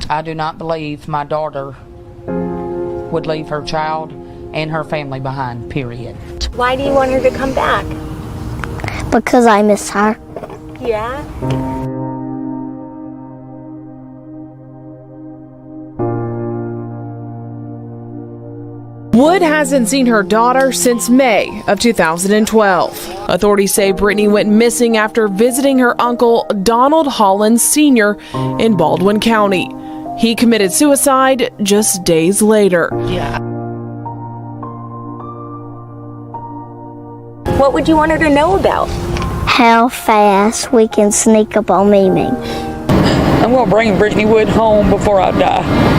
I do not believe my daughter would leave her child and her family behind, period. Why do you want her to come back? Because I miss her. Yeah? Wood hasn't seen her daughter since May of 2012. Authorities say Brittney went missing after visiting her uncle Donald Hollins Sr. in Baldwin County. He committed suicide just days later. Yeah. What would you want her to know about? How fast we can sneak up on Mimi. I'm going to bring Brittney Wood home before I die.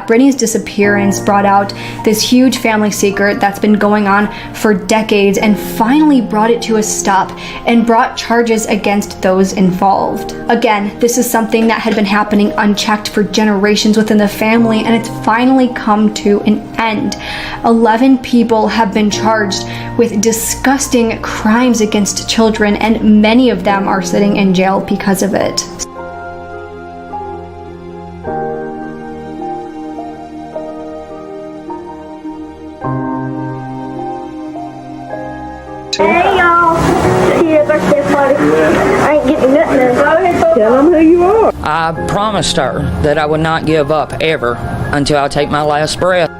Brittney's disappearance brought out this huge family secret that's been going on for decades and finally brought it to a stop and brought charges against those involved. Again, this is something that had been happening unchecked for generations within the family, and it's finally come to an end. 11 people have been charged with disgusting crimes against children, and many of them are sitting in jail because of it. Hey y'all, see your birthday party. I ain't getting nothing. Tell them who you are. I promised her that I would not give up ever until I take my last breath.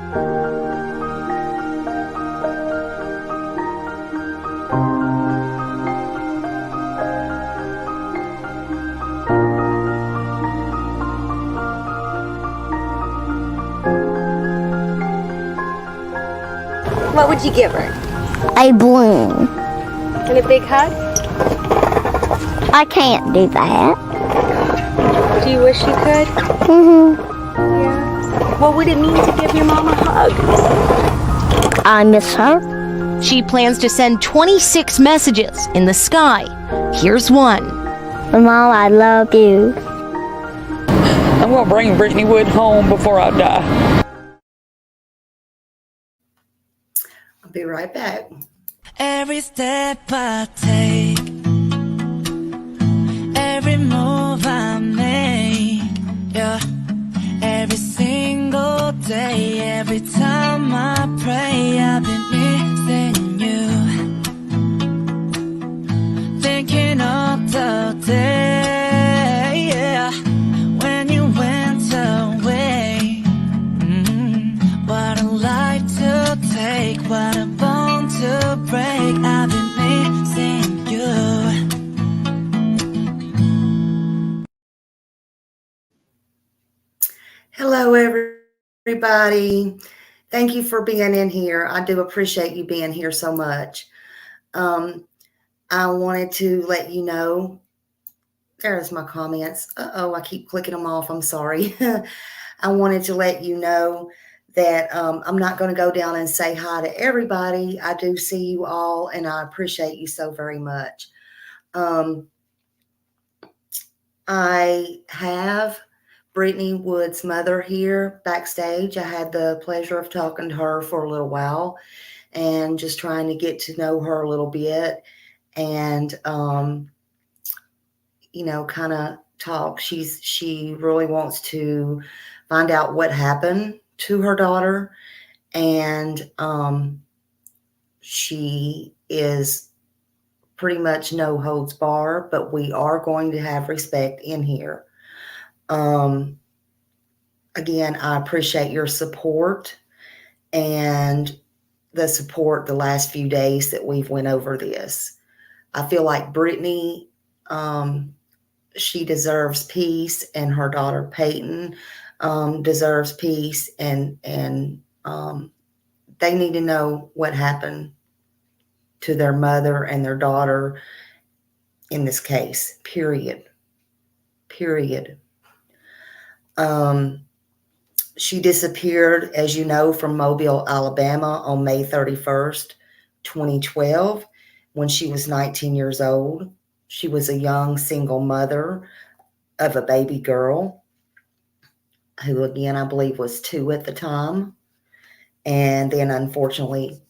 What would you give her? A balloon. And a big hug? I can't do that. Do you wish you could? Yeah. What would it mean to give your mom a hug? I miss her. She plans to send 26 messages in the sky. Here's one. Mom, I love you. I'm going to bring Brittney Wood home before I die. I'll be right back. Every step I take, every move I make, yeah. Every single day, every time I pray, I've been missing you, thinking of the day, yeah, when you went away. What a life to take, what a bone to break. I've been missing you. Hello, everybody. Thank you for being in here. I do appreciate you being here so much. I wanted to let you know, there's my comments. I keep clicking them off. I'm sorry. I wanted to let you know that I'm not going to go down and say hi to everybody. I do see you all, and I appreciate you so very much. I have Brittney Wood's mother here backstage. I had the pleasure of talking to her for a little while and just trying to get to know her a little bit and, kind of talk. She really wants to find out what happened to her daughter, and she is pretty much no holds bar, but we are going to have respect in here. Again, I appreciate your support and the support the last few days that we've went over this. I feel like Brittney, she deserves peace, and her daughter Peyton deserves peace, and they need to know what happened to their mother and their daughter in this case, period. She disappeared, as you know, from Mobile, Alabama on May 31st, 2012, when she was 19 years old. She was a young single mother of a baby girl who, again, I believe was 2 at the time. And then, unfortunately,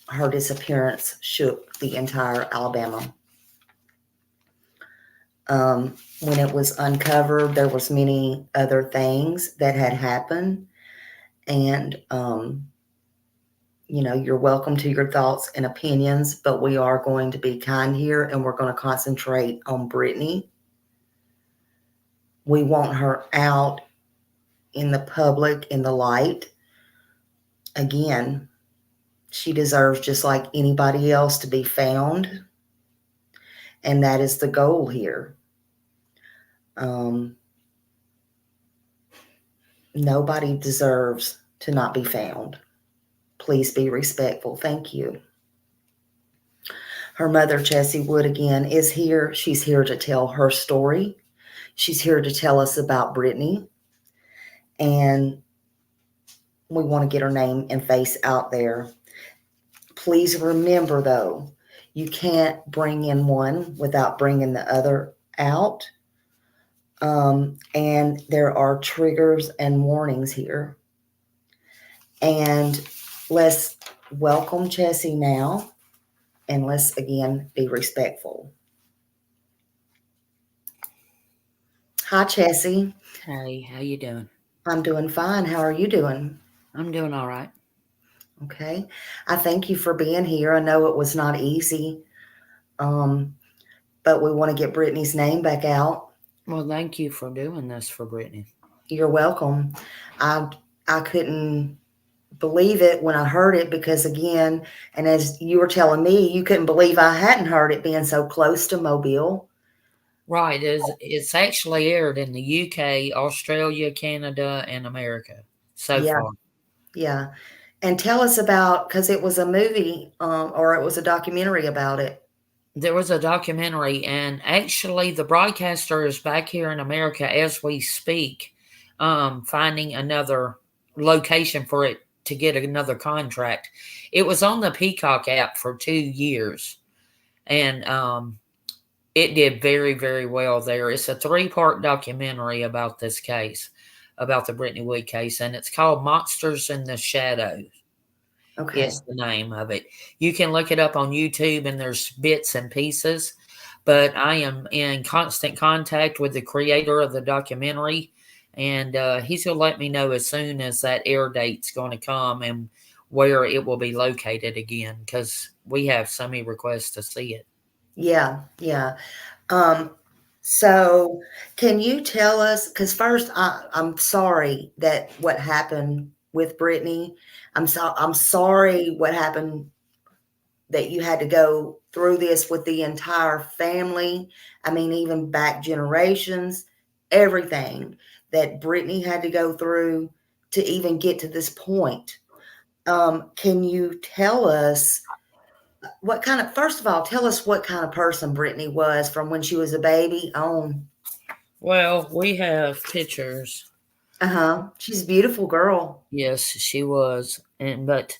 her disappearance shook the entire Alabama. When it was uncovered, there was many other things that had happened. And, you're welcome to your thoughts and opinions, but we are going to be kind here and we're going to concentrate on Brittney. We want her out in the public, in the light. Again, she deserves just like anybody else to be found. And that is the goal here. Nobody deserves to not be found. Please be respectful. Thank you. Her mother, Chessie Wood, again, is here. She's here to tell her story. She's here to tell us about Brittney. And we want to get her name and face out there. Please remember, though, you can't bring in one without bringing the other out. And there are triggers and warnings here. And let's welcome Chessie now. And let's, again, be respectful. Hi, Chessie. Hey, how you doing? I'm doing fine. How are you doing? I'm doing all right. Okay. I thank you for being here. I know it was not easy, but we want to get Brittney's name back out. Well, thank you for doing this for Brittney. You're welcome. I couldn't believe it when I heard it because, again, and as you were telling me, you couldn't believe I hadn't heard it being so close to Mobile. Right. It's actually aired in the UK, Australia, Canada, and America so far. Yeah. And tell us about, because it was a movie or it was a documentary about it. There was a documentary, and actually the broadcaster is back here in America as we speak, finding another location for it to get another contract. It was on the Peacock app for 2 years, and it did very, very well there. It's a 3-part documentary about this case, about the Brittney Wood case, and it's called Monsters in the Shadows. Okay. Is the name of it. You can look it up on YouTube, and there's bits and pieces, but I am in constant contact with the creator of the documentary, and he's going to let me know as soon as that air date's going to come and where it will be located again, because we have so many requests to see it. Yeah. So can you tell us, because first I'm sorry that what happened with Brittney. I'm sorry what happened, that you had to go through this with the entire family. I mean, even back generations, everything that Brittney had to go through to even get to this point. Can you tell us first of all, tell us what kind of person Brittney was from when she was a baby on. Well, we have pictures. She's a beautiful girl. Yes, she was. But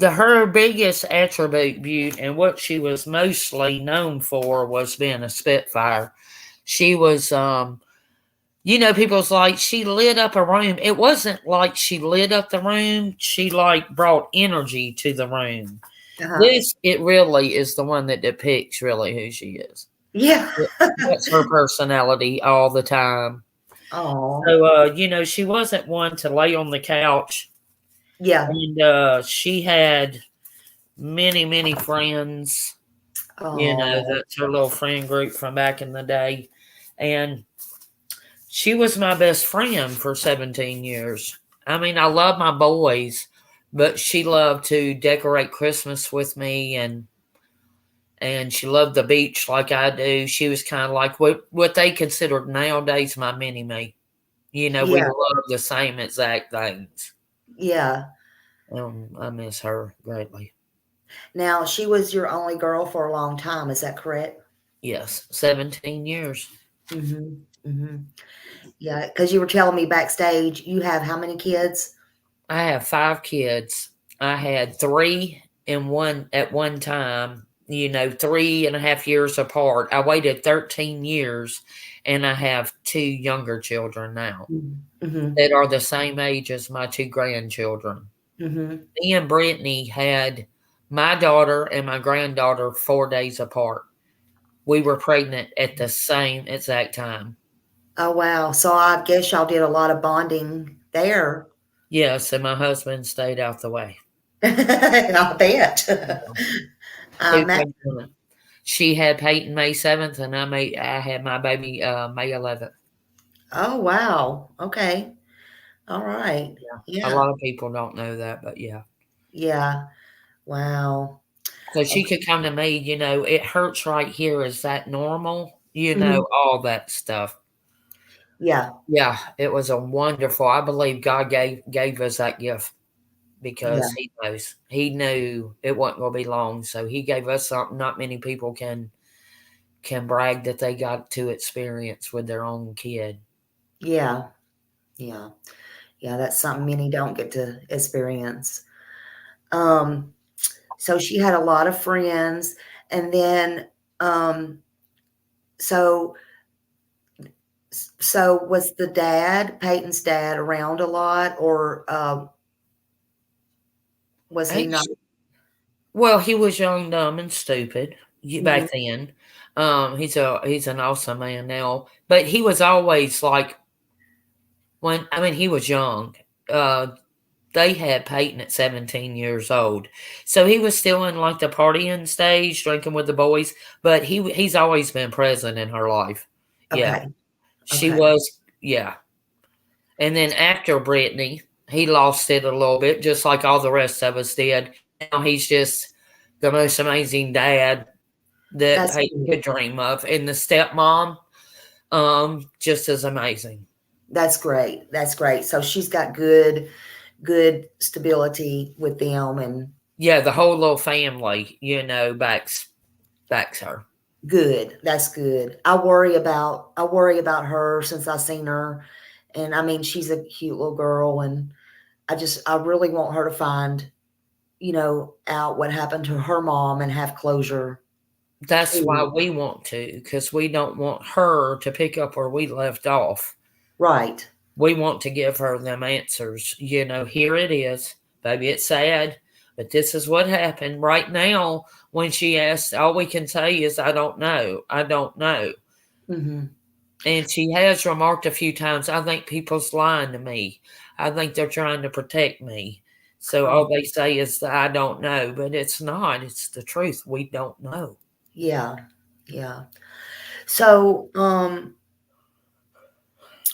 her biggest attribute and what she was mostly known for was being a spitfire. She was, people's like, she lit up a room. It wasn't like she lit up the room. She brought energy to the room. It really is the one that depicts really who she is. Yeah. That's her personality all the time. Oh. So, she wasn't one to lay on the couch. Yeah. And she had many, many friends. Oh. That's her little friend group from back in the day. And she was my best friend for 17 years. I mean, I love my boys, but she loved to decorate Christmas with me, and she loved the beach like I do. She was kind of like what they considered nowadays my mini-me. We love the same exact things. Yeah. I miss her greatly. Now, she was your only girl for a long time. Is that correct? Yes, 17 years. Yeah, because you were telling me backstage, you have how many kids? I have 5 kids. I had 3 at one time, 3.5 years apart. I waited 13 years, and I have 2 younger children now that are the same age as my 2 grandchildren. Me and Brittney had my daughter and my granddaughter 4 days apart. we were pregnant at the same exact time. Oh, wow. So I guess y'all did a lot of bonding there. Yes, and my husband stayed out the way. I bet. He Matt, was doing it. She had Peyton May 7th, and I had my baby May 11th. oh, wow. Okay. All right. Yeah. A Yeah. lot of people don't know that, but yeah. Yeah. Wow. So she could come to me, it hurts right here. Is that normal? Mhm. All that stuff. Yeah. Yeah, it was a wonderful. I believe God gave us that gift Yeah. because He knows. He knew it wasn't going to be long, so He gave us something not many people can brag that they got to experience with their own kid. Yeah. Yeah. Yeah. That's something many don't get to experience. So she had a lot of friends, and then, so was the Peyton's dad, around a lot, or was he not? Well, he was young, dumb, and stupid Mhm. back then. He's an awesome man now, but he was always like he was young. They had Peyton at 17 years old, so he was still in like the partying stage, drinking with the boys. But he's always been present in her life. Yeah, Okay. she Okay. was. Yeah, and then after Brittney, he lost it a little bit, just like all the rest of us did. Now he's just the most amazing dad that That's Peyton could dream of, and the stepmom, just as amazing. that's great. That's great. So she's got good stability with them, and Yeah, the whole little family, backs her. good. That's good. I worry about her since I seen her, and I mean she's a cute little girl, and I really want her to find, out what happened to her mom and have closure That's why too. we want to, because we don't want her to pick up where we left off. Right. We want to give her them answers. Here it is. Baby, it's sad, but this is what happened. Right now, when she asked, all we can say is, I don't know. I don't know. Mhm. And she has remarked a few times, I think people's lying to me. I think they're trying to protect me. So all they say is, I don't know, but it's not. It's the truth. We don't know. Yeah. Yeah. So,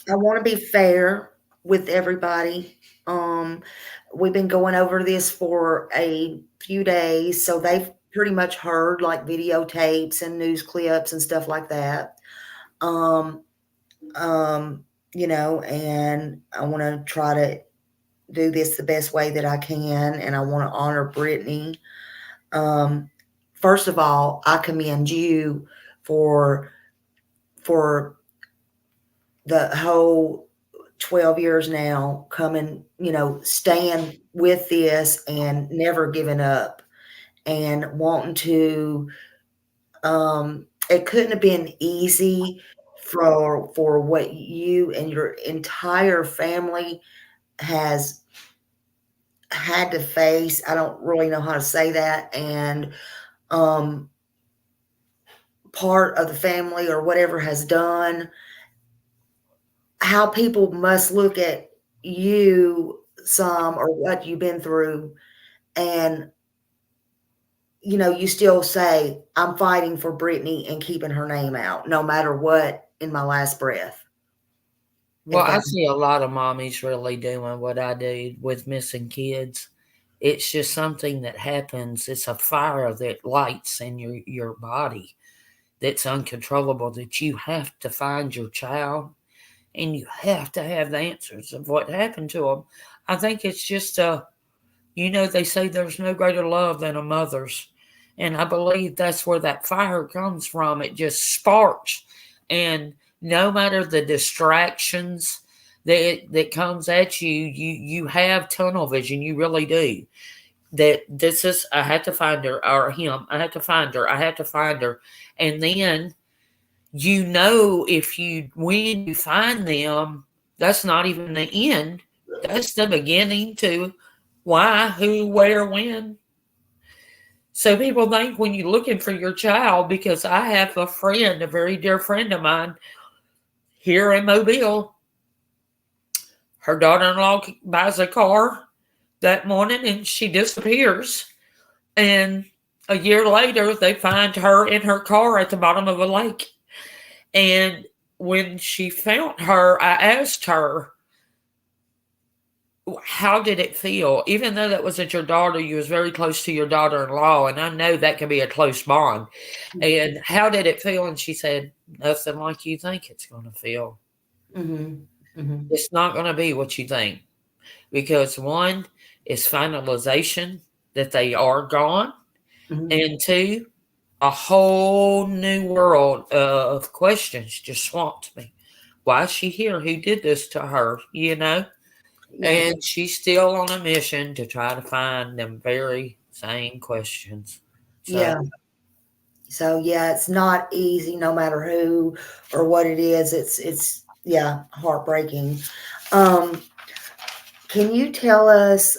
I want to be fair with everybody. We've been going over this for a few days, so they've pretty much heard like videotapes and news clips and stuff like that. Um, and I want to try to do this the best way that I can, and I want to honor Brittney. First of all, I commend you for the whole 12 years now coming, staying with this and never giving up and wanting to, it couldn't have been easy for what you and your entire family has had to face. I don't really know how to say that. And part of the family or whatever has done, how people must look at you some or what you've been through, and you still say, I'm fighting for Brittney and keeping her name out no matter what in my last breath. Well, I see a lot of mommies really doing what I do with missing kids. It's just something that happens. It's a fire that lights in your body that's uncontrollable, that you have to find your child and you have to have the answers of what happened to them. I think it's just they say there's no greater love than a mother's. And I believe that's where that fire comes from. It just sparks. And no matter the distractions that comes at you have tunnel vision. You really do. That this is, I had to find her, or him. I had to find her. I had to find her. And then, when you find them, that's not even the end. That's the beginning to why, who, where, when. So people think when you're looking for your child, because I have a friend, a very dear friend of mine here in Mobile, her daughter-in-law buys a car that morning and she disappears. And a year later, they find her in her car at the bottom of a lake. And when she found her, I asked her, how did it feel? Even though that wasn't your daughter, you was very close to your daughter-in-law, and I know that can be a close bond. And how did it feel? And she said, nothing like you think it's going to feel. It's not going to be what you think. Because one is finalization that they are gone. And two, a whole new world of questions just swamped me. Why is she here? Who did this to her? You know? And she's still on a mission to try to find them very same questions. So, So it's not easy no matter who or what it is. It's heartbreaking. Can you tell us,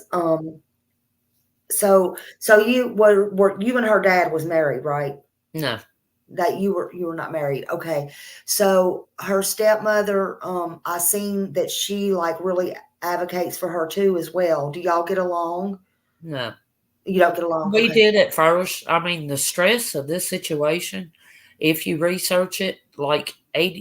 so you were you and her dad was married, right? No. That you were not married. Okay. So her stepmother, I seen that she like really advocates for her too as well. Do y'all get along? No. You don't get along? We did at first. I mean, the stress of this situation, if you research it, like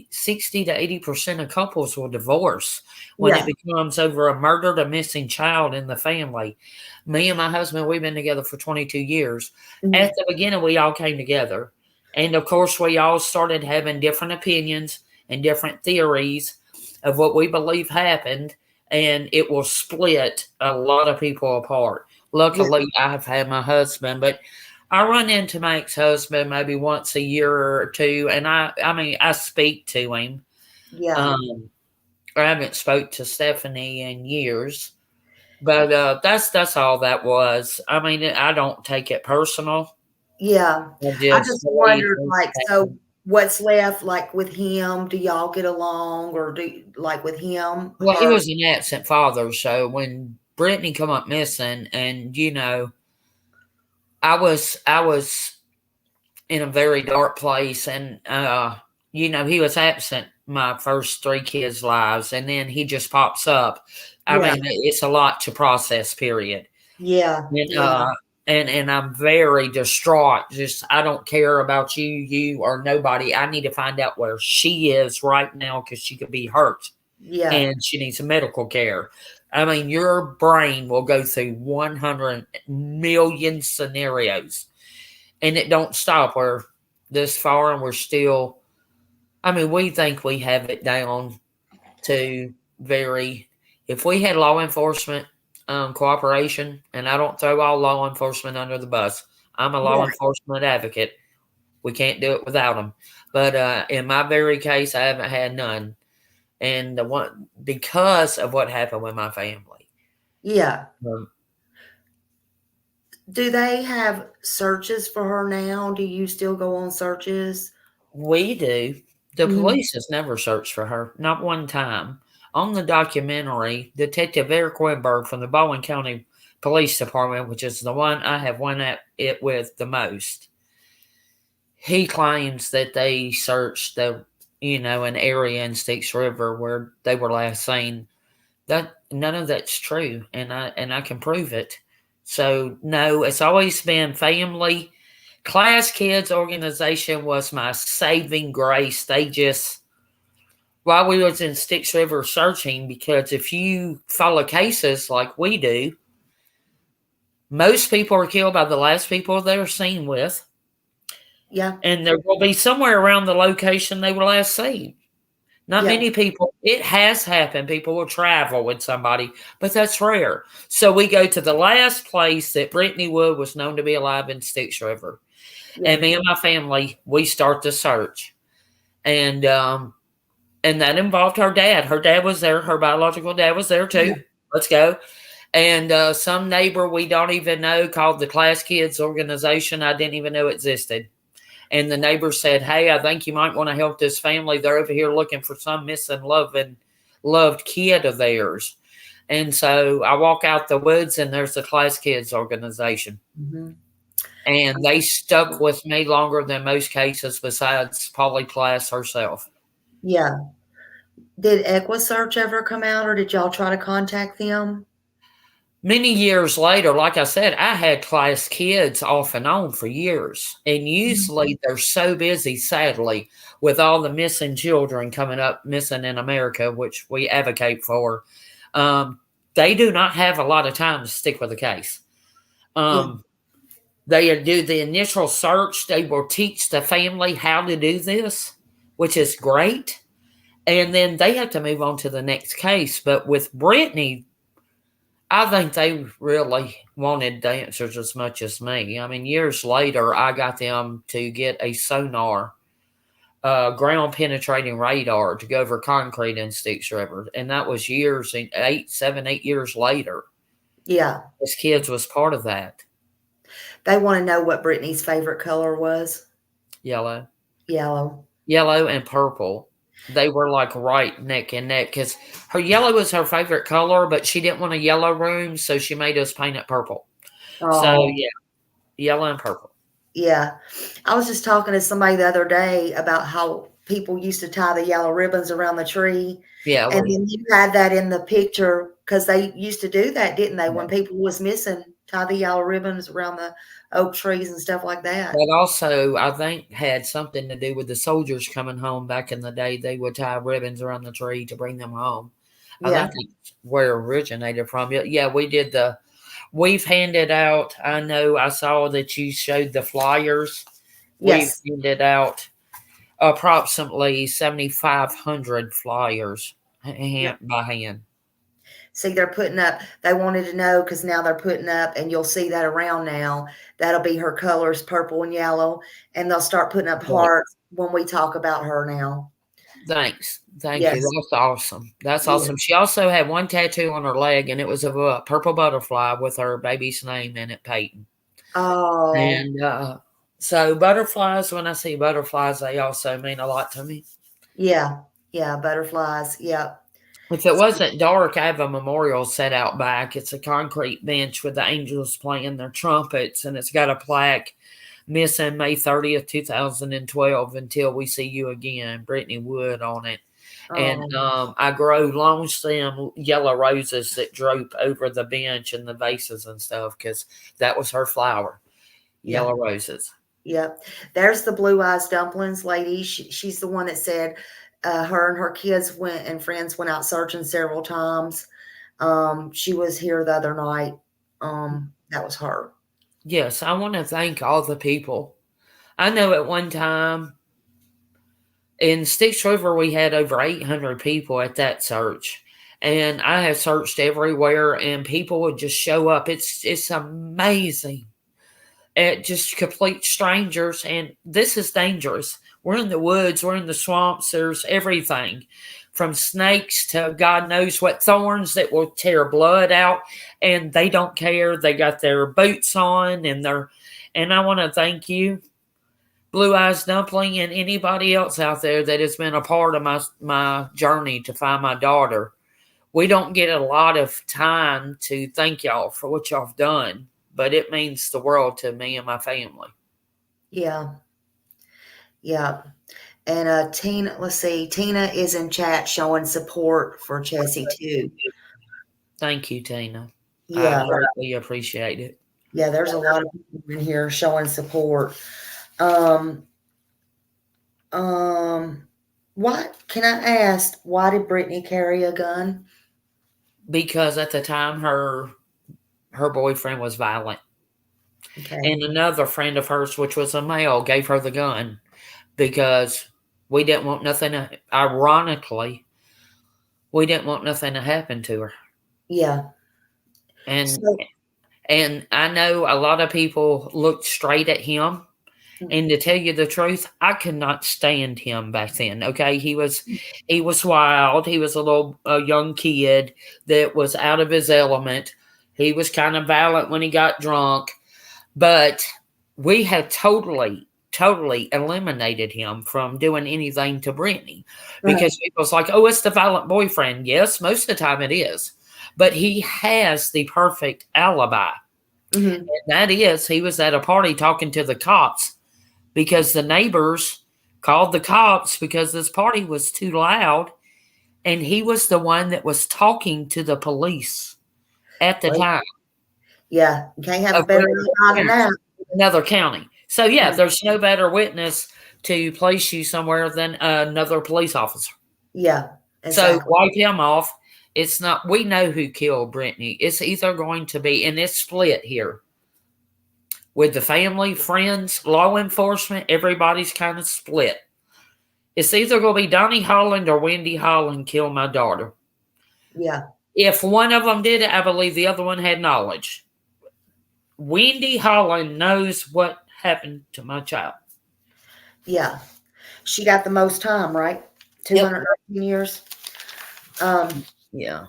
60 to 80% of couples will divorce when it becomes over a murdered or missing child in the family. Me and my husband, we've been together for 22 years. At the beginning, we all came together. And of course, we all started having different opinions and different theories of what we believe happened. And it will split a lot of people apart. Luckily, I've had my husband, but I run into my ex-husband maybe once a year or two. And I speak to him. I haven't spoke to Stephanie in years, but that's all that was. I mean, I don't take it personal. I just wondered, like, so what's left, like, with him? Do y'all get along, or with him? Well, he was an absent father, so when Brittney come up missing, and I was in a very dark place, and he was absent my first 3 kids' lives, and then he just pops up. I mean, it's a lot to process. Period. And I'm very distraught. Just, I don't care about you or nobody. I need to find out where she is right now because she could be hurt. And she needs some medical care. I mean, your brain will go through 100 million scenarios. And it don't stop. We're this far and we're still, we think we have it down to very, if we had law enforcement cooperation, and I don't throw all law enforcement under the bus. I'm a law enforcement advocate. We can't do it without them. But in my very case, I haven't had none. And because of what happened with my family. Do they have searches for her now? Do you still go on searches? We do. The police has never searched for her. Not one time. On the documentary, Detective Eric Winberg from the Baldwin County Police Department, which is the one I have won at it with the most, he claims that they searched an area in Styx River where they were last seen. That none of that's true, and I can prove it. So no, it's always been family. Class Kids organization was my saving grace. They just, while we was in Styx River searching, because if you follow cases like we do, most people are killed by the last people they're seen with. And there will be somewhere around the location they were last seen. Not many people. It has happened. People will travel with somebody, but that's rare. So we go to the last place that Brittney Wood was known to be alive in Styx River. And me and my family, we start the search. And that involved her dad. Her dad was there. Her biological dad was there too. Let's go. And some neighbor we don't even know called the Class Kids organization. I didn't even know existed. And the neighbor said, hey, I think you might want to help this family. They're over here looking for some missing loved kid of theirs. And so I walk out the woods and there's the Class Kids organization. And they stuck with me longer than most cases besides probably Class herself. Yeah. Did EquiSearch ever come out, or did y'all try to contact them? Many years later, like I said, I had Class kids off and on for years. And usually they're so busy, sadly, with all the missing children coming up, missing in America, which we advocate for. They do not have a lot of time to stick with a case. They do the initial search. They will teach the family how to do this, which is great. And then they have to move on to the next case. But with Brittney, I think they really wanted the answers as much as me. I mean, years later, I got them to get a sonar, ground penetrating radar to go over concrete in Styx River. And that was years, 7, 8 years later. Yeah. His kids was part of that. They want to know what Brittany's favorite color was. Yellow. Yellow. Yellow and purple. They were like right neck and neck because her yellow was her favorite color, but she didn't want a yellow room, so she made us paint it purple. Oh. So, yeah, yellow and purple. Yeah. I was just talking to somebody the other day about how people used to tie the yellow ribbons around the tree. Yeah. And then you had that in the picture because they used to do that, didn't they? Yeah. When people was missing, tie the yellow ribbons around the oak trees and stuff like that. That also, I think, had something to do with the soldiers coming home back in the day. They would tie ribbons around the tree to bring them home. Yeah. I think that's where it originated from. Yeah, we did we've handed out, I know I saw that you showed the flyers. Yes. We've handed out approximately 7,500 flyers by hand. See, they're putting up, they wanted to know because now they're putting up, and you'll see that around now. That'll be her colors, purple and yellow. And they'll start putting up hearts when we talk about her now. Thanks. Thank you. That's awesome. That's awesome. She also had one tattoo on her leg, and it was a purple butterfly with her baby's name in it, Peyton. Oh. And so butterflies, when I see butterflies, they also mean a lot to me. Yeah. Yeah. Butterflies. Yeah. If it wasn't dark, I have a memorial set out back. It's a concrete bench with the angels playing their trumpets, and it's got a plaque, missing May 30th, 2012, until we see you again, Brittney Wood on it. Oh. And I grow long stem yellow roses that droop over the bench and the vases and stuff because that was her flower, yellow roses. Yep. There's the Blue Eyes Dumplings lady. She's the one that said her and her kids and friends went out searching several times. She was here the other night. That was her. Yes, I want to thank all the people. I know at one time in Styx River, we had over 800 people at that search. And I have searched everywhere, and people would just show up. It's amazing. Just complete strangers, and this is dangerous. We're in the woods, we're in the swamps, there's everything from snakes to God knows what thorns that will tear blood out, and they don't care. They got their boots on, and I want to thank you, Blue Eyes Dumpling, and anybody else out there that has been a part of my journey to find my daughter. We don't get a lot of time to thank y'all for what y'all have done, but it means the world to me and my family. Yeah. Yeah. And Tina, let's see, Tina is in chat showing support for Chessie too. Thank you, Tina. Yeah. I really appreciate it. Yeah, there's a lot of people in here showing support. What can I ask? Why did Brittney carry a gun? Because at the time her boyfriend was violent. Okay. And another friend of hers, which was a male, gave her the gun because we didn't want nothing ironically, we didn't want nothing to happen to her. Yeah. And I know a lot of people looked straight at him. And to tell you the truth, I could not stand him back then. Okay. He was wild. He was a young kid that was out of his element. He was kind of violent when he got drunk, but we had totally eliminated him from doing anything to Brittney because it was like, oh, it's the violent boyfriend. Yes, most of the time it is, but he has the perfect alibi. Mm-hmm. And that is, he was at a party talking to the cops because the neighbors called the cops because this party was too loud. And he was the one that was talking to the police at the time. Yeah, you can't have a better alibi than that. Another county. So, yeah, there's no better witness to place you somewhere than another police officer. Yeah, exactly. So, wipe him off. It's not, we know who killed Brittney. It's either going to be, and it's split here with the family, friends, law enforcement, everybody's kind of split. It's either going to be Donnie Holland or Wendy Holland killed my daughter. Yeah. If one of them did it, I believe the other one had knowledge. Wendy Holland knows what happened to my child. Yeah. She got the most time, right? 219 years. Yeah.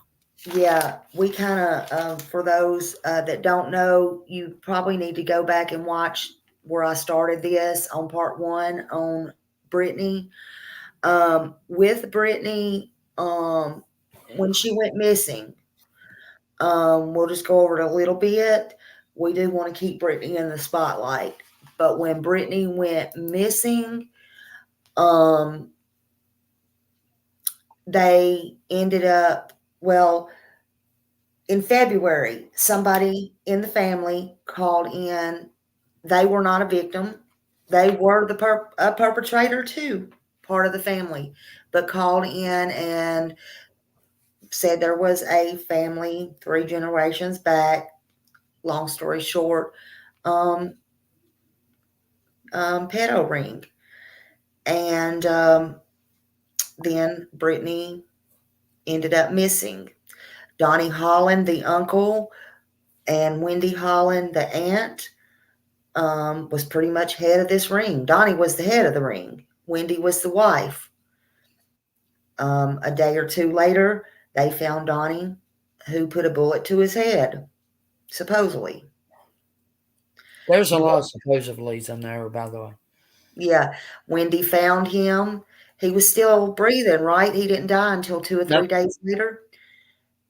Yeah. We kind of, for those that don't know, you probably need to go back and watch where I started this on part 1 on Brittney. With Brittney, when she went missing, we'll just go over it a little bit. We do want to keep Brittney in the spotlight, but when Brittney went missing, they ended up, well, in February, somebody in the family called in. They were not a victim. They were the perpetrator too, part of the family, but called in and said there was a family 3 generations back. Long story short, pedo ring. And then Brittney ended up missing. Donnie Holland, the uncle, and Wendy Holland, the aunt, was pretty much head of this ring. Donnie was the head of the ring. Wendy was the wife. A day or 2 later, they found Donnie, who put a bullet to his head, supposedly. There's a lot of supposedlys in there, by the way. Yeah. Wendy found him. He was still breathing, right? He didn't die until 2 or 3 days later.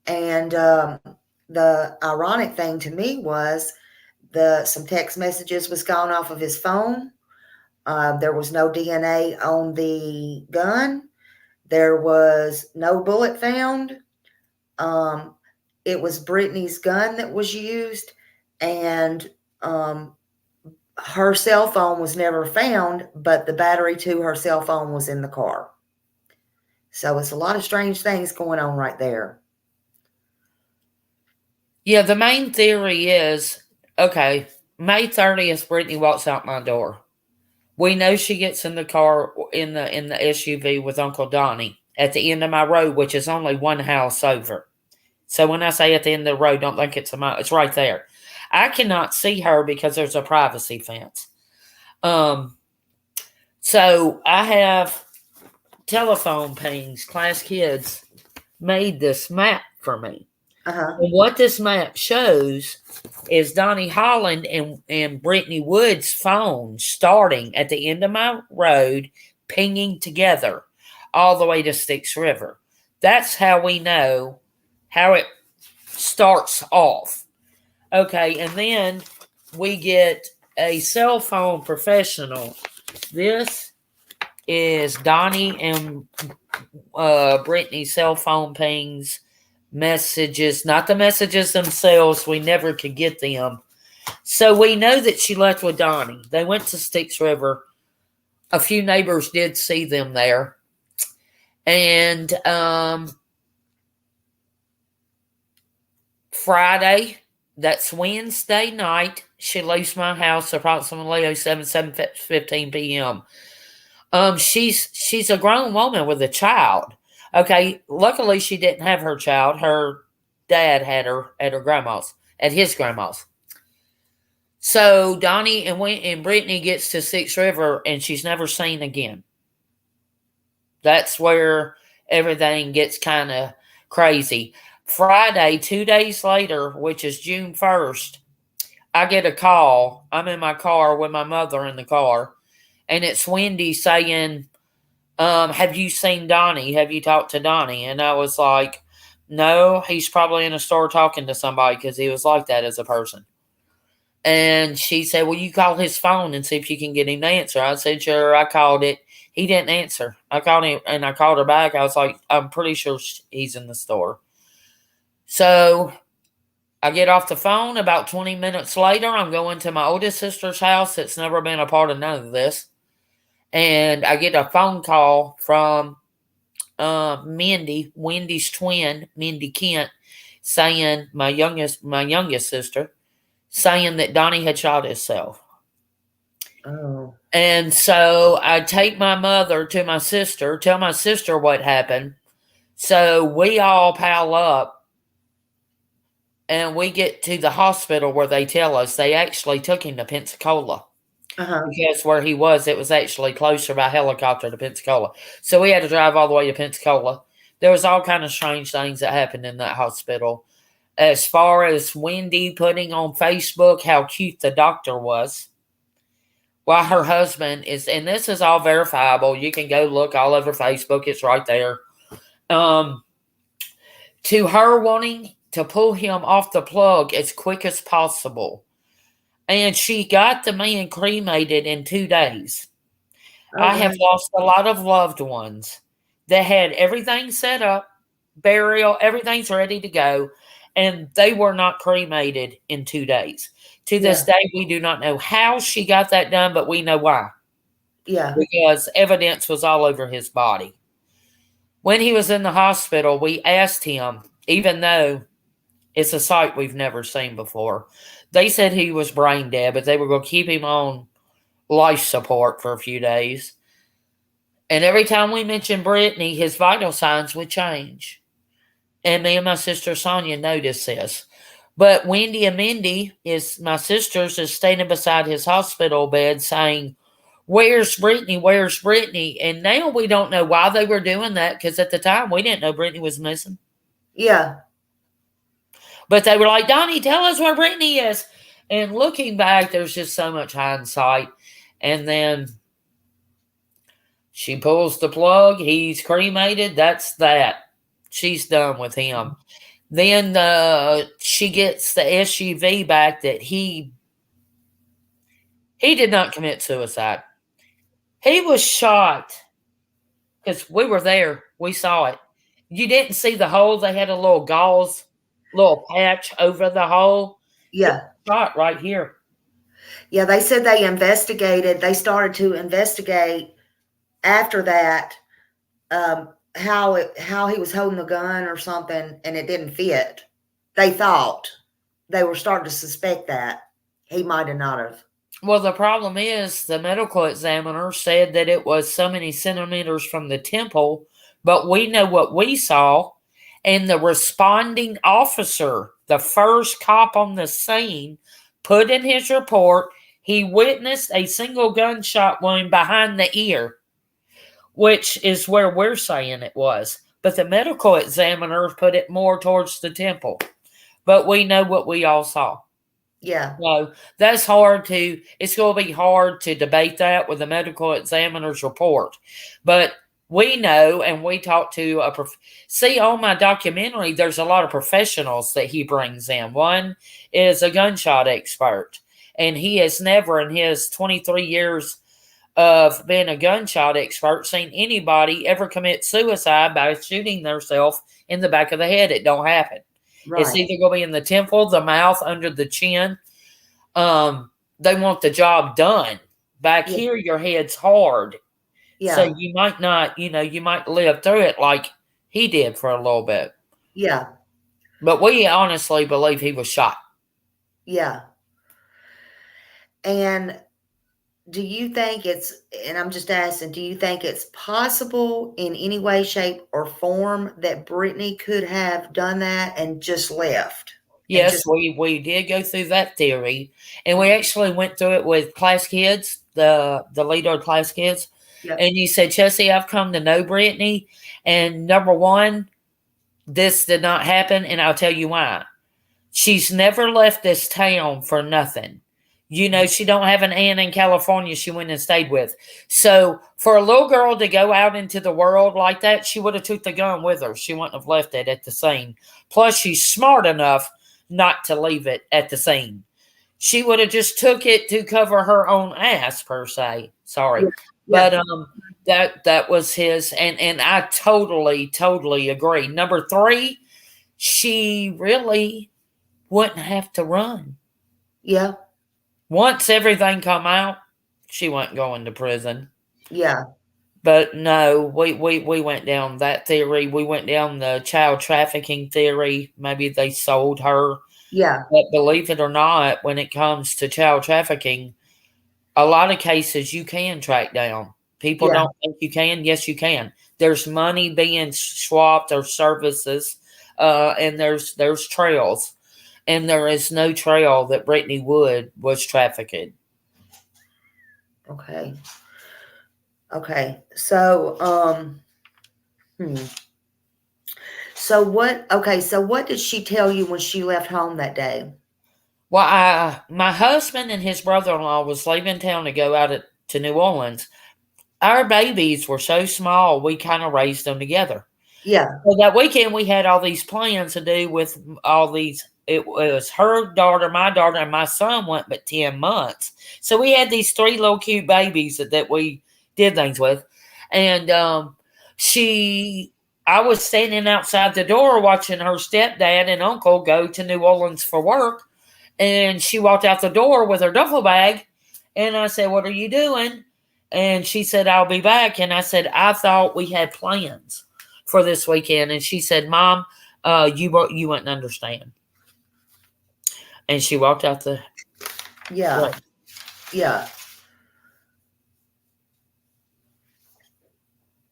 And the ironic thing to me was some text messages was gone off of his phone. There was no DNA on the gun. There was no bullet found. It was Brittney's gun that was used, and her cell phone was never found, but the battery to her cell phone was in the car. So it's a lot of strange things going on right there. Yeah, the main theory is, okay, May 30th, Brittney walks out my door. We know she gets in the car in the SUV with Uncle Donnie at the end of my road, which is only one house over. So when I say at the end of the road, don't think it's right there. I cannot see her because there's a privacy fence. So I have telephone pings. Class kids made this map for me. And what this map shows is Donnie Holland and Brittney Wood's phone starting at the end of my road, pinging together all the way to Styx River. That's how we know how it starts off. Okay, and then we get a cell phone professional. This is Donnie and Brittney's cell phone pings. Messages, not the messages themselves. We never could get them. So we know that she left with Donnie. They went to Styx River. A few neighbors did see them there. And Friday, that's Wednesday night, she leaves my house approximately 7:15 p.m. She's a grown woman with a child. Okay, luckily she didn't have her child. Her dad had her at his grandma's. So Donnie and Brittney gets to Styx River and she's never seen again. That's where everything gets kind of crazy. Friday, 2 days later, which is June 1st, I get a call. I'm in my car with my mother in the car, and it's Wendy saying, have you seen Donnie? Have you talked to Donnie? And I was like, no, he's probably in a store talking to somebody because he was like that as a person. And she said, well, you call his phone and see if you can get him to answer. I said, sure. I called it. He didn't answer. I called him and I called her back. I was like, I'm pretty sure he's in the store. So I get off the phone. About 20 minutes later, I'm going to my oldest sister's house that's never been a part of none of this. And I get a phone call from Mindy, Wendy's twin, Mindy Kent, saying, my youngest sister, saying that Donnie had shot himself. Oh. And so I take my mother to my sister, tell my sister what happened. So we all pile up and we get to the hospital where they tell us they actually took him to Pensacola. Because where he was, it was actually closer by helicopter to Pensacola. So we had to drive all the way to Pensacola. There was all kind of strange things that happened in that hospital. As far as Wendy putting on Facebook how cute the doctor was, while her husband is, and this is all verifiable. You can go look all over Facebook. It's right there. To her wanting to pull him off the plug as quick as possible. And she got the man cremated in 2 days. I have lost a lot of loved ones that had everything set up, burial, everything's ready to go, and they were not cremated in 2 days. To this day, we do not know how she got that done, but we know why. Yeah. Because evidence was all over his body. When he was in the hospital, we asked him, even though it's a sight we've never seen before, they said he was brain dead, but they were going to keep him on life support for a few days. And every time we mentioned Brittney, his vital signs would change. And me and my sister Sonia noticed this. But Wendy and Mindy, my sisters, is standing beside his hospital bed saying, where's Brittney? Where's Brittney? And now we don't know why they were doing that, because at the time we didn't know Brittney was missing. Yeah. But they were like, Donnie, tell us where Brittney is. And looking back, there's just so much hindsight. And then she pulls the plug. He's cremated. That's that. She's done with him. Then she gets the SUV back that he did not commit suicide. He was shot because we were there. We saw it. You didn't see the hole. They had a little gauze, little patch over the hole. Yeah. Shot right here. Yeah, they said they investigated. They started to investigate after that how he was holding the gun or something, and it didn't fit. They thought they were starting to suspect that he might have not have. Well, the problem is the medical examiner said that it was so many centimeters from the temple, but we know what we saw, and the responding officer, the first cop on the scene, put in his report he witnessed a single gunshot wound behind the ear, which is where we're saying it was. But the medical examiner put it more towards the temple. But we know what we all saw. Yeah. So that's it's going to be hard to debate that with the medical examiner's report. But we know, and we talked to see on my documentary, there's a lot of professionals that he brings in. One is a gunshot expert, and he has never in his 23 years of being a gunshot expert seen anybody ever commit suicide by shooting themselves in the back of the head. It don't happen. Right. It's either going to be in the temple, the mouth, under the chin. They want the job done. Back here, your head's hard. Yeah. So you might not, you might live through it like he did for a little bit. Yeah. But we honestly believe he was shot. Yeah. And do you think and I'm just asking, do you think it's possible in any way, shape, or form that Brittney could have done that and just left? Yes, we did go through that theory. And we actually went through it with Class Kids, the leader of Class Kids. Yep. And you said, Chessie, I've come to know Brittney. And number one, this did not happen. And I'll tell you why. She's never left this town for nothing. She don't have an aunt in California she went and stayed with. So for a little girl to go out into the world like that, she would have took the gun with her. She wouldn't have left it at the scene. Plus, she's smart enough not to leave it at the scene. she would have just took it to cover her own ass, per se. Sorry. Yeah. But that was his, and I totally agree. Number 3, she really wouldn't have to run. Yeah. Once everything come out, she wasn't going to prison. Yeah. But no, we went down that theory. We went down the child trafficking theory. Maybe they sold her. Yeah. But believe it or not, when it comes to child trafficking, a lot of cases you can track down. People don't think you can. Yes, you can. There's money being swapped or services, and there's trails. And there is no trail that Brittney Wood was trafficked. Okay. Okay. So, So what did she tell you when she left home that day? Well, my husband and his brother-in-law was leaving town to go out to New Orleans. Our babies were so small, we kind of raised them together. Yeah. So that weekend, we had all these plans to do with all these. It was her daughter, my daughter, and my son went but 10 months. So we had these 3 little cute babies that we did things with. And I was standing outside the door watching her stepdad and uncle go to New Orleans for work. And she walked out the door with her duffel bag. And I said, "What are you doing?" And she said, "I'll be back." And I said, "I thought we had plans for this weekend." And she said, "Mom, you wouldn't understand." And she walked out the... Yeah. Door. Yeah.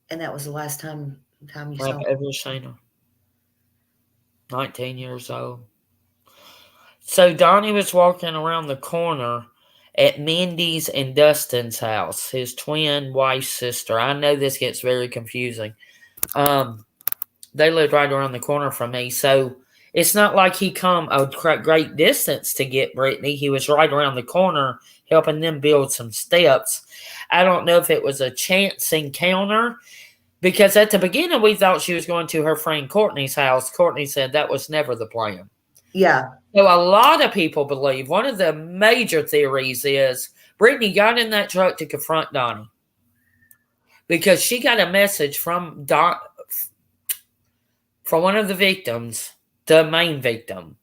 And that was the last time you saw I've her? ever seen her. 19 years old. So Donnie was walking around the corner at Mindy's and Dustin's house, his twin wife's sister. I know this gets very confusing. They lived right around the corner from me, so it's not like he come a great distance to get Brittney. He was right around the corner helping them build some steps. I don't know if it was a chance encounter, because at the beginning we thought she was going to her friend Courtney's house. Courtney said that was never the plan. Yeah. So a lot of people believe, one of the major theories is Brittney got in that truck to confront Donnie because she got a message from one of the victims, the main victim.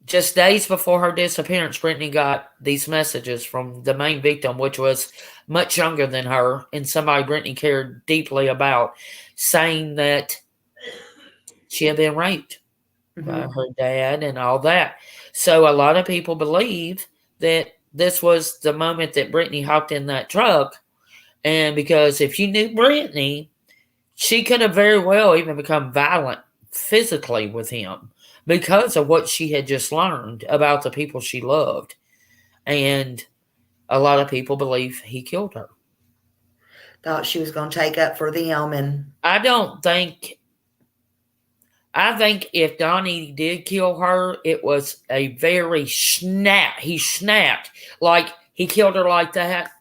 Just days before her disappearance, Brittney got these messages from the main victim, which was much younger than her and somebody Brittney cared deeply about, saying that she had been raped by her dad and all that. So a lot of people believe that this was the moment that Brittney hopped in that truck. And because if you knew Brittney, she could have very well even become violent physically with him because of what she had just learned about the people she loved. And a lot of people believe he killed her. Thought she was going to take up for them. And I think if Donnie did kill her, it was a very he snapped, like he killed her like that,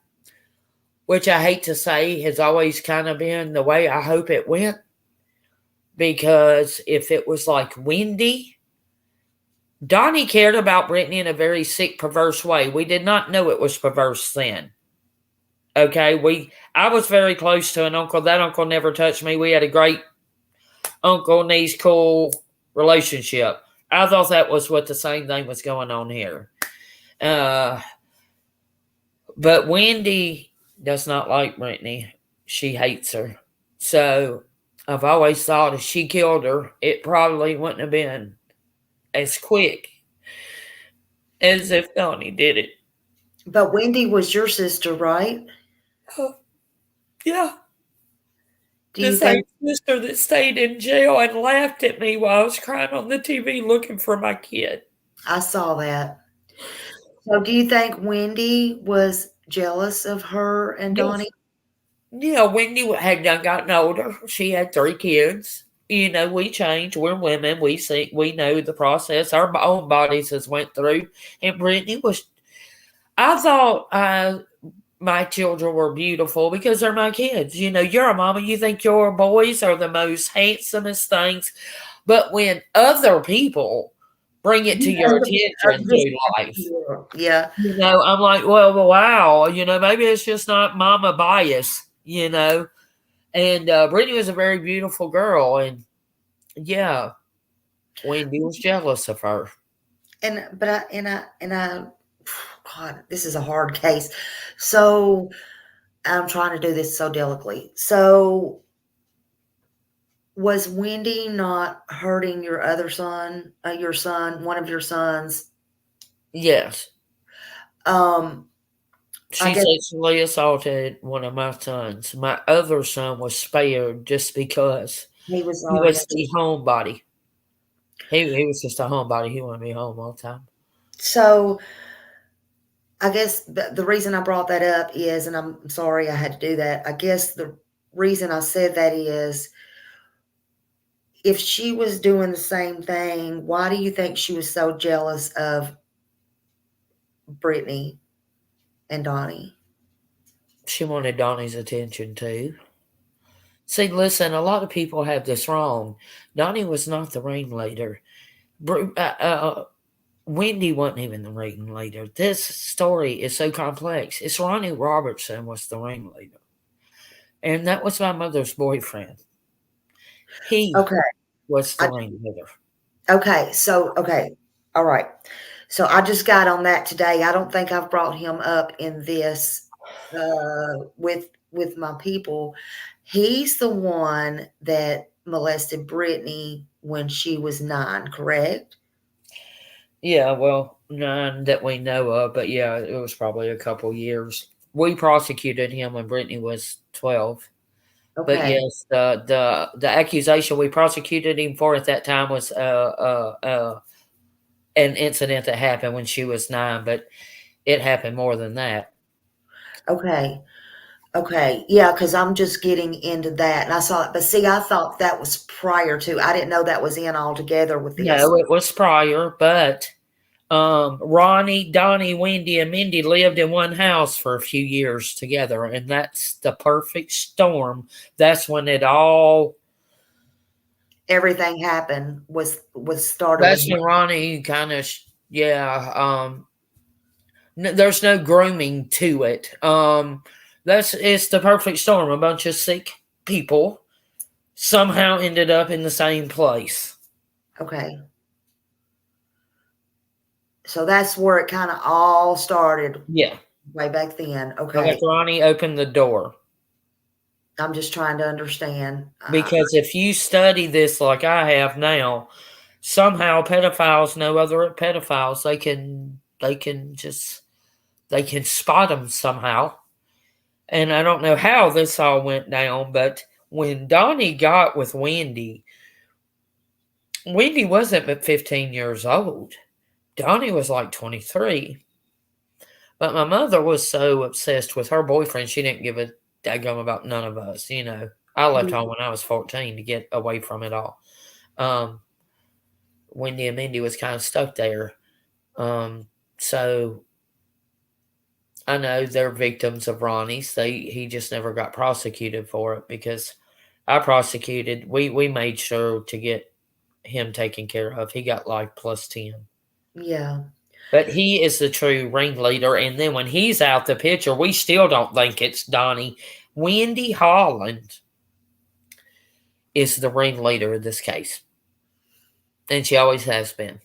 which I hate to say has always kind of been the way I hope it went. Because if it was like Wendy, Donnie cared about Brittney in a very sick, perverse way. We did not know it was perverse then. Okay, I was very close to an uncle. That uncle never touched me. We had a great uncle niece cool relationship. I thought that was what the same thing was going on here. But Wendy does not like Brittney. She hates her. So I've always thought if she killed her, it probably wouldn't have been as quick as if Donnie did it. But Wendy was your sister, right? Yeah. Do you the same sister that stayed in jail and laughed at me while I was crying on the TV looking for my kid. I saw that. So do you think Wendy was jealous of her and Donnie? Yeah, Wendy had gotten older. She had 3 kids. You know, we change. We're women. We know the process. Our own bodies has went through. And Brittney I thought my children were beautiful because they're my kids. You know, you're a mama. You think your boys are the most handsomest things. But when other people bring it to your attention through life. Yeah. You know, I'm like, well, wow, you know, maybe it's just not mama bias, you know. And Brittney was a very beautiful girl, and yeah, Wendy was jealous of her. God, this is a hard case. So I'm trying to do this so delicately. So was Wendy not hurting your other son, one of your sons? Yes. She I guess sexually assaulted one of my sons. My other son was spared just because he was he already. was the homebody. He was just a homebody. He wanted to be home all the time. So I guess the reason I brought that up is, and I'm sorry I had to do that. I guess the reason I said that is, if she was doing the same thing, why do you think she was so jealous of Brittney and Donnie? She wanted Donnie's attention too. See, listen, a lot of people have this wrong. Donnie was not the ringleader. Wendy wasn't even the ringleader. This story is so complex. It's Ronnie Robertson was the ringleader. And that was my mother's boyfriend. He was the ringleader. Okay. All right. So I just got on that today. I don't think I've brought him up in this with my people. He's the one that molested Brittney when she was 9, correct? Yeah, well, none that we know of, but yeah, it was probably a couple years. We prosecuted him when Brittney was 12. Okay. But yes, the accusation we prosecuted him for at that time was an incident that happened when she was 9, but it happened more than that. Okay. Yeah, because I'm just getting into that. And I saw it. But see, I thought that was prior to. I didn't know that was in all together with this. No, it was prior, but Ronnie, Donnie, Wendy, and Mindy lived in one house for a few years together, and that's the perfect storm. That's when everything happened was started. That's when Ronnie kind of there's no grooming to it. It's the perfect storm. A bunch of sick people somehow ended up in the same place. Okay. So that's where it kind of all started. Yeah. Way back then. Okay. Ronnie opened the door. I'm just trying to understand. Because if you study this like I have now, somehow pedophiles know other pedophiles. They can spot them somehow. And I don't know how this all went down, but when Donnie got with Wendy, Wendy wasn't but 15 years old. Donnie was like 23. But my mother was so obsessed with her boyfriend, she didn't give a daggum about none of us, you know. I left home when I was 14 to get away from it all. Wendy and Mindy was kind of stuck there. So I know they're victims of Ronnie's. He just never got prosecuted for it because I prosecuted. We made sure to get him taken care of. He got life plus 10. Yeah. But he is the true ringleader. And then when he's out the picture, we still don't think it's Donnie. Wendy Holland is the ringleader of this case. And she always has been.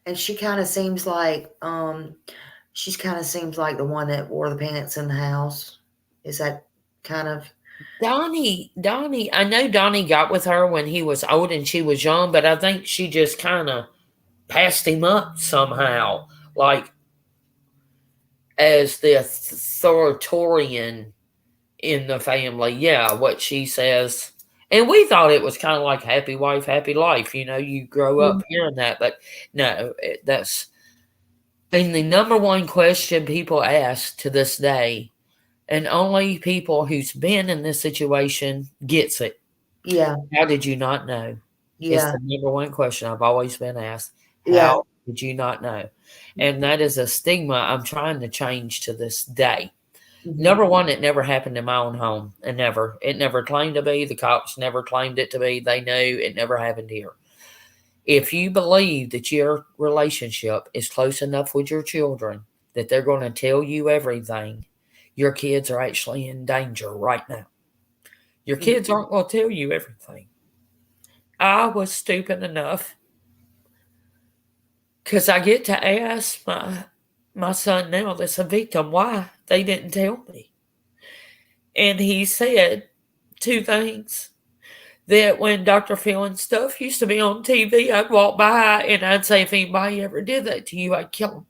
And she kind of seems like the one that wore the pants in the house. Is that kind of Donnie, I know Donnie got with her when he was old and she was young, but I think she just kind of passed him up somehow, like as the authoritarian in the family. Yeah, what she says. And we thought it was kind of like happy wife, happy life. You know, you grow up hearing that, but no, that's been the number one question people ask to this day. And only people who's been in this situation gets it. Yeah. How did you not know? Yeah. It's the number one question I've always been asked. How did you not know? And that is a stigma I'm trying to change to this day. Mm-hmm. Number one, it never happened in my own home. It never claimed to be. The cops never claimed it to be. They knew it never happened here. If you believe that your relationship is close enough with your children that they're going to tell you everything, your kids are actually in danger right now. Your kids aren't going to tell you everything. I was stupid enough because I get to ask my son now that's a victim why they didn't tell me. And he said two things. That when Dr. Phil and stuff used to be on TV, I'd walk by and I'd say, if anybody ever did that to you, I'd kill them.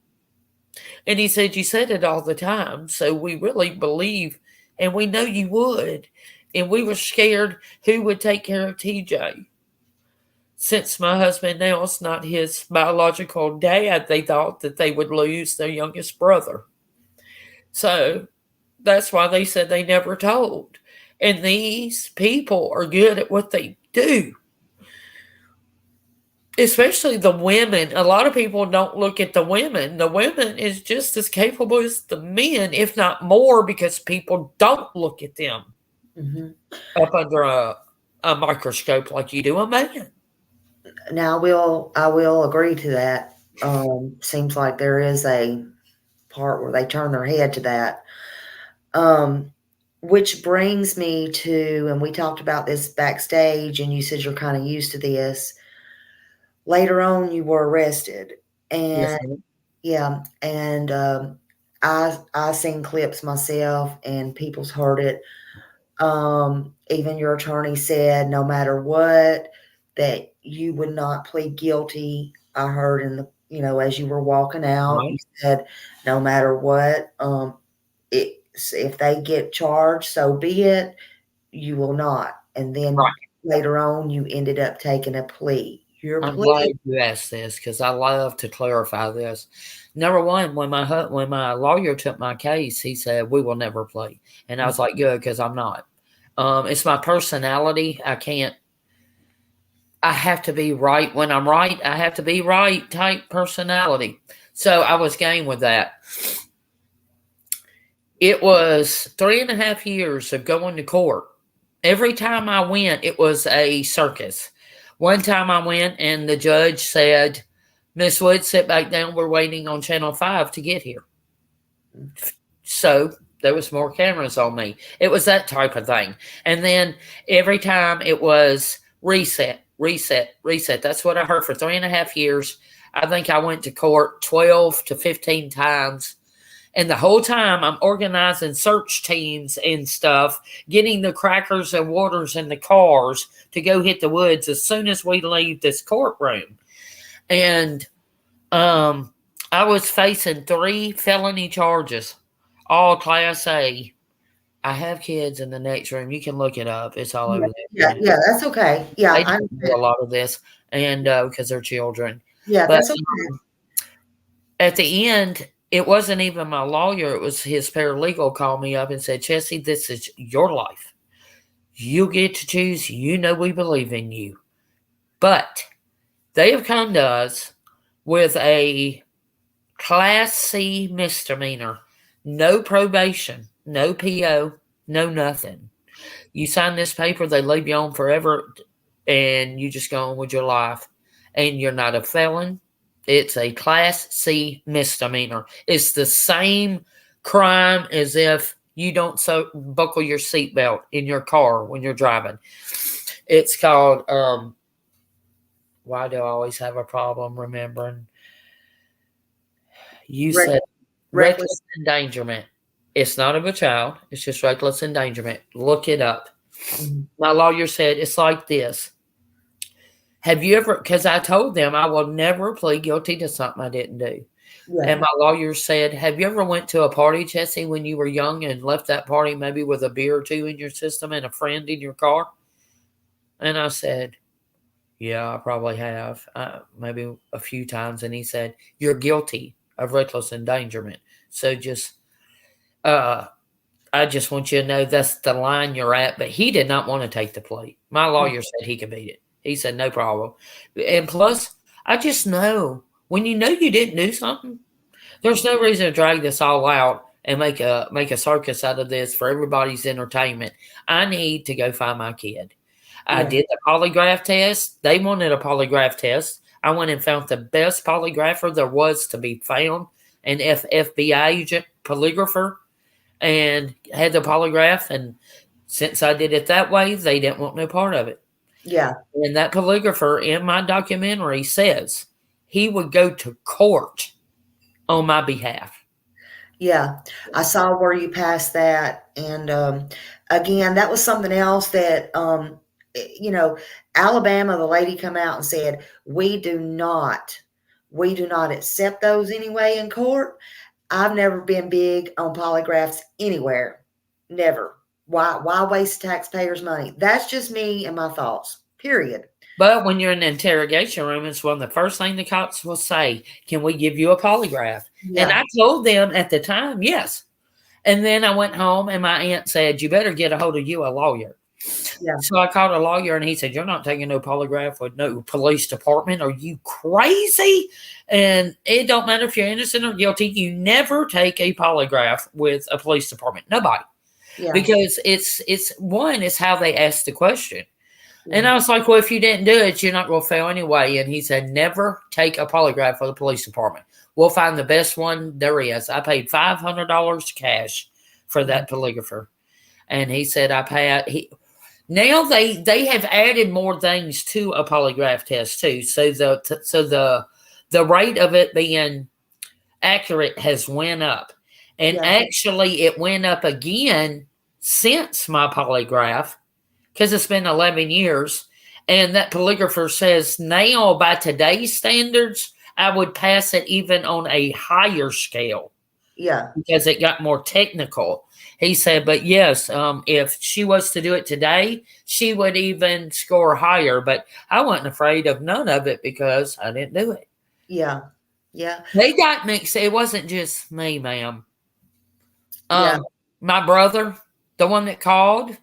And he said, you said it all the time. So we really believe, and we know you would. And we were scared who would take care of TJ. Since my husband now is not his biological dad, they thought that they would lose their youngest brother. So that's why they said they never told. And these people are good at what they do. Especially the women. A lot of people don't look at the women. The women is just as capable as the men, if not more, because people don't look at them up under a microscope like you do a man. Now, I will agree to that. Seems like there is a part where they turn their head to that. Which brings me to, and we talked about this backstage, and you said you're kind of used to this. Later on, you were arrested, and I seen clips myself, and people's heard it. Even your attorney said, no matter what, that you would not plead guilty. I heard in the, as you were walking out, you said, no matter what, if they get charged, so be it. You will not. And then later on, you ended up taking a plea. I'm glad you asked this because I love to clarify this. Number one, when my lawyer took my case, he said, we will never plea. And I was like, good, because I'm not. It's my personality. I have to be right. When I'm right, I have to be right type personality. So I was game with that. It was 3.5 years of going to court. Every time I went, it was a circus. One time I went and the judge said, Miss Wood, sit back down. We're waiting on Channel 5 to get here. So there was more cameras on me. It was that type of thing. And then every time it was reset. That's what I heard for 3.5 years. I think I went to court 12 to 15 times. And the whole time I'm organizing search teams and stuff, getting the crackers and waters in the cars to go hit the woods as soon as we leave this courtroom. And I was facing 3 felony charges, all Class A. I have kids in the next room. You can look it up. It's all over there. Yeah, that's okay. Yeah, I do a lot of this, and because they're children. Yeah, but, that's okay. At the end, it wasn't even my lawyer. It was his paralegal called me up and said, Chessie, this is your life. You get to choose. You know we believe in you. But they have come to us with a Class C misdemeanor. No probation, no PO, no nothing. You sign this paper, they leave you on forever, and you just go on with your life. And you're not a felon. It's a Class C misdemeanor. It's the same crime as if you don't buckle your seatbelt in your car when you're driving. It's called, why do I always have a problem remembering? You said reckless endangerment. It's not of a child. It's just reckless endangerment. Look it up. My lawyer said it's like this. Have you ever, because I told them I will never plead guilty to something I didn't do. Yeah. And my lawyer said, have you ever went to a party, Chessie, when you were young and left that party maybe with a beer or two in your system and a friend in your car? And I said, yeah, I probably have, maybe a few times. And he said, you're guilty of reckless endangerment. So just, I just want you to know that's the line you're at. But he did not want to take the plea. My lawyer said he could beat it. He said, no problem. And plus, I just know when you know you didn't do something, there's no reason to drag this all out and make a circus out of this for everybody's entertainment. I need to go find my kid. I did the polygraph test. They wanted a polygraph test. I went and found the best polygrapher there was to be found, an FBI agent polygrapher, and had the polygraph. And since I did it that way, they didn't want no part of it. Yeah. And that polygrapher in my documentary says he would go to court on my behalf. Yeah, I saw where you passed that. And again, that was something else that, Alabama, the lady come out and said, we do not accept those anyway in court. I've never been big on polygraphs anywhere. Never. Why waste taxpayers' money? That's just me and my thoughts, period. But when you're in the interrogation room, it's one of the first things the cops will say, can we give you a polygraph? Yeah. And I told them at the time, yes. And then I went home and my aunt said, you better get a hold of you a lawyer. Yeah. So I called a lawyer and he said, you're not taking no polygraph with no police department. Are you crazy? And it don't matter if you're innocent or guilty. You never take a polygraph with a police department. Nobody. Yeah. Because it's how they ask the question. And I was like, well, if you didn't do it, you're not going to fail anyway. And he said, never take a polygraph for the police department. We'll find the best one there is. I paid $500 cash for that polygrapher. And he said, now they have added more things to a polygraph test too. So the rate of it being accurate has went up. And actually it went up again since my polygraph, because it's been 11 years. And that polygrapher says now, by today's standards, I would pass it even on a higher scale. Yeah. Because it got more technical. He said, but yes, if she was to do it today, she would even score higher. But I wasn't afraid of none of it because I didn't do it. Yeah. Yeah. They got mixed. It wasn't just me, ma'am. Yeah. My brother, the one that called,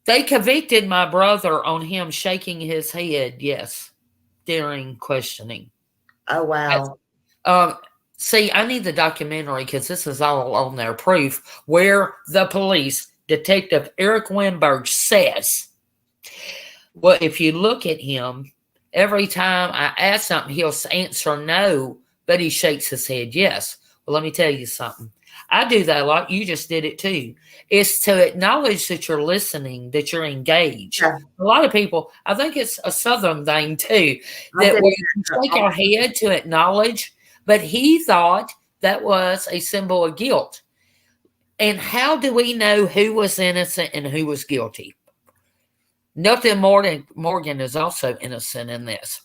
they convicted my brother on him shaking his head, yes, during questioning. Oh, wow. See, I need the documentary because this is all on their proof where the police, Detective Eric Winberg, says, well, if you look at him, every time I ask something, he'll answer no, but he shakes his head yes. Well, let me tell you something. I do that a lot. You just did it too. It's to acknowledge that you're listening, that you're engaged. Yeah. A lot of people, I think it's a Southern thing too, that we shake our head to acknowledge, but he thought that was a symbol of guilt. And how do we know who was innocent and who was guilty? Nelton Morgan is also innocent in this.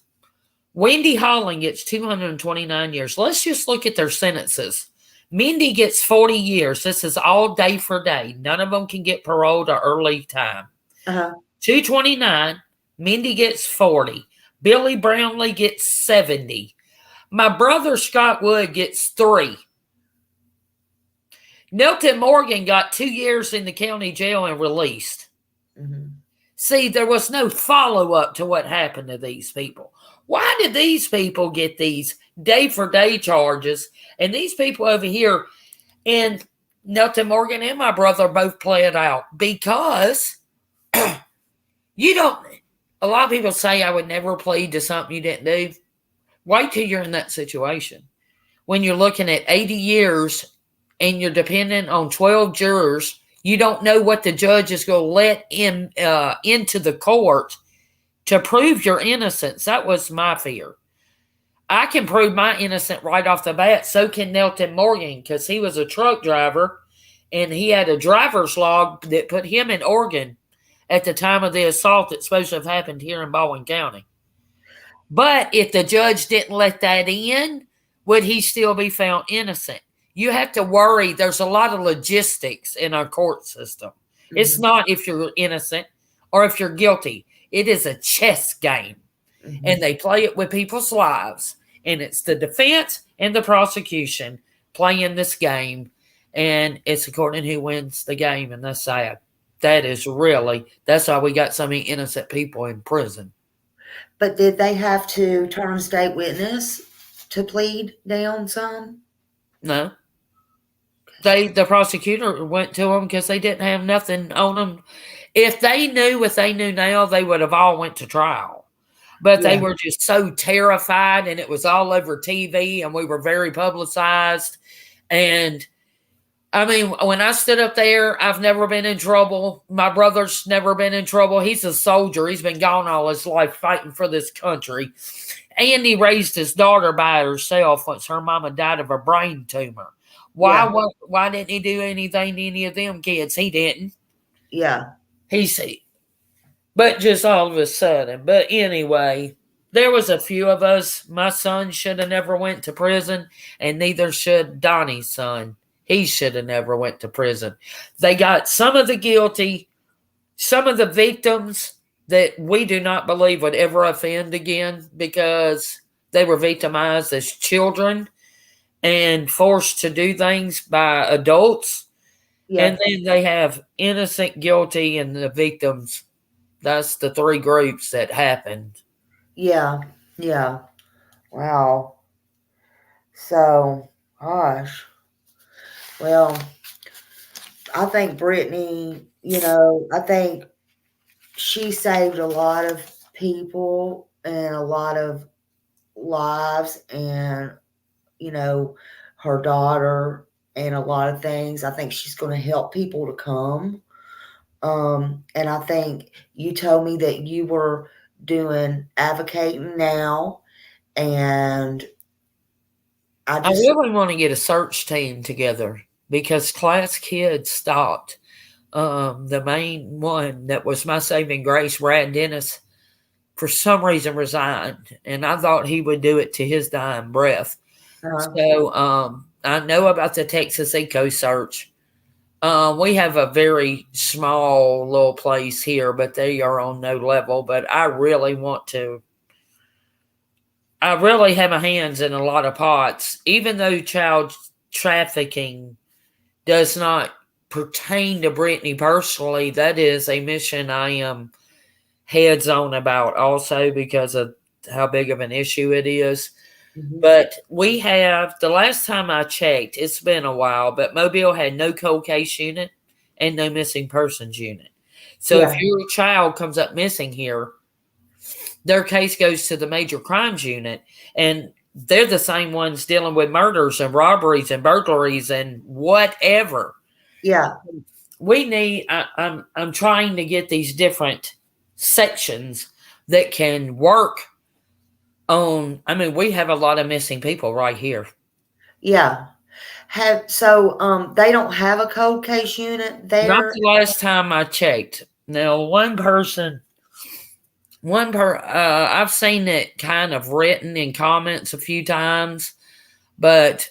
Wendy Holland gets 229 years. Let's just look at their sentences. Mindy gets 40 years. This is all day for day. None of them can get paroled or early time. 229. Mindy gets 40. Billy Brownlee gets 70. My brother Scott Wood gets 3. Nelton Morgan got 2 years in the county jail and released. Mm-hmm. See, there was no follow-up to what happened to these people. Why did these people get these day-for-day charges? And these people over here, and Nelton Morgan and my brother both play it out because you don't, a lot of people say I would never plead to something you didn't do. Wait till you're in that situation. When you're looking at 80 years and you're dependent on 12 jurors, you don't know what the judge is going to let in into the court to prove your innocence. That was my fear. I can prove my innocence right off the bat. So can Nelton Morgan, because he was a truck driver and he had a driver's log that put him in Oregon at the time of the assault that's supposed to have happened here in Baldwin County. But if the judge didn't let that in, would he still be found innocent? You have to worry. There's a lot of logistics in our court system. Mm-hmm. It's not if you're innocent or if you're guilty. It is a chess game. Mm-hmm. And they play it with people's lives. And it's the defense and the prosecution playing this game. And it's according to who wins the game. And that's sad. That's why we got so many innocent people in prison. But did they have to turn state witness to plead down some? No. The prosecutor went to them because they didn't have nothing on them. If they knew what they knew now, they would have all went to trial. but they Yeah. were just so terrified, and it was all over TV, and we were very publicized. And I mean, when I stood up there, I've never been in trouble. My brother's never been in trouble. He's a soldier. He's been gone all his life fighting for this country. And he raised his daughter by herself once her mama died of a brain tumor. Yeah. Why didn't he do anything to any of them kids? He didn't. Yeah. He said, but just all of a sudden. But anyway, there was a few of us. My son should have never went to prison, and neither should Donnie's son. He should have never went to prison. They got some of the guilty, some of the victims that we do not believe would ever offend again because they were victimized as children and forced to do things by adults. Yeah. And then they have innocent, guilty, and the victims. That's the three groups that happened. Yeah. Yeah. Wow. So, gosh. Well, I think Brittney, I think she saved a lot of people and a lot of lives and, her daughter and a lot of things. I think she's going to help people to come. And I think you told me that you were doing advocating now, and I really want to get a search team together because class kids stopped. The main one that was my saving grace, Brad Dennis, for some reason resigned, and I thought he would do it to his dying breath. So I know about the Texas Eco Search. We have a very small little place here, but they are on no level. But I really have my hands in a lot of pots, even though child trafficking does not pertain to Brittney personally. That is a mission I am heads on about also because of how big of an issue it is. Mm-hmm. But we have, the last time I checked, it's been a while, but Mobile had no cold case unit and no missing persons unit. So if your child comes up missing here, their case goes to the major crimes unit, and they're the same ones dealing with murders and robberies and burglaries and whatever. Yeah. We need, I'm trying to get these different sections that can work on, we have a lot of missing people right here. Yeah. They don't have a cold case unit there? Not the last time I checked. Now, I've seen it kind of written in comments a few times, but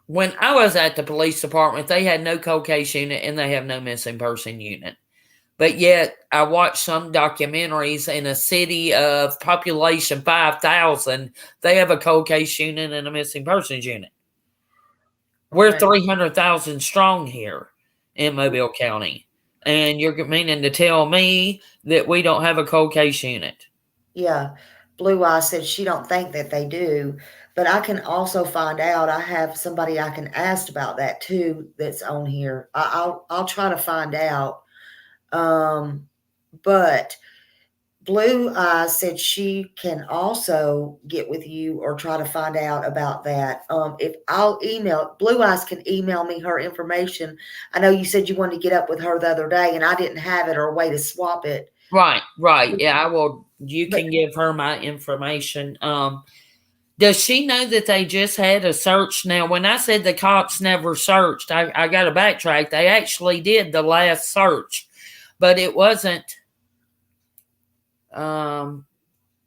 when I was at the police department, they had no cold case unit and they have no missing person unit. But yet, I watched some documentaries in a city of population 5,000, they have a cold case unit and a missing persons unit. We're 300,000 strong here in Mobile County. And you're meaning to tell me that we don't have a cold case unit? Yeah. Blue Eye said she don't think that they do. But I can also find out. I have somebody I can ask about that too that's on here. I'll try to find out. But Blue Eye said she can also get with you or try to find out about that. If I'll email, Blue Eyes can email me her information. I know you said you wanted to get up with her the other day and I didn't have it or a way to swap it. Right. Yeah, I will. You can give her my information. Does she know that they just had a search? Now, when I said the cops never searched, I got to backtrack. They actually did the last search, but it wasn't.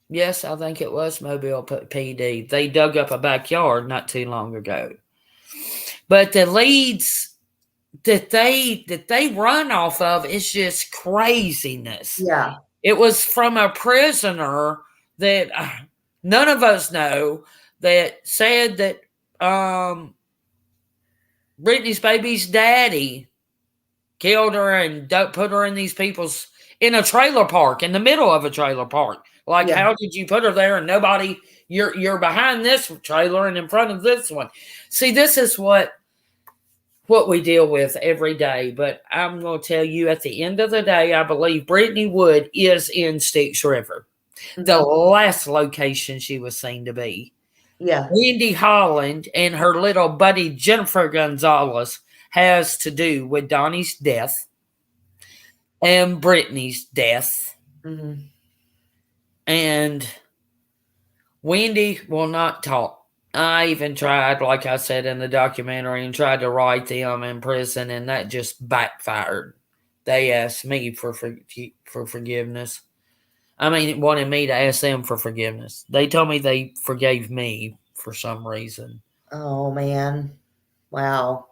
Yes, I think it was Mobile PD. They dug up a backyard not too long ago. But the leads that they run off of is just craziness. Yeah. It was from a prisoner that none of us know that said that Brittney's baby's daddy killed her and put her in these people's in a trailer park, in the middle of a trailer park. Like, how did you put her there and nobody, you're behind this trailer and in front of this one. See, this is what we deal with every day. But I'm going to tell you, at the end of the day, I believe Brittney Wood is in Styx River. the last location she was seen to be. Yeah. Wendy Holland and her little buddy Jennifer Gonzalez has to do with Donnie's death and Brittney's death. Mm-hmm. And Wendy will not talk. I even tried, like I said in the documentary, and tried to write them in prison, and that just backfired. They asked me for forgiveness. I mean, wanted me to ask them for forgiveness. They told me they forgave me for some reason. Oh, man. Wow.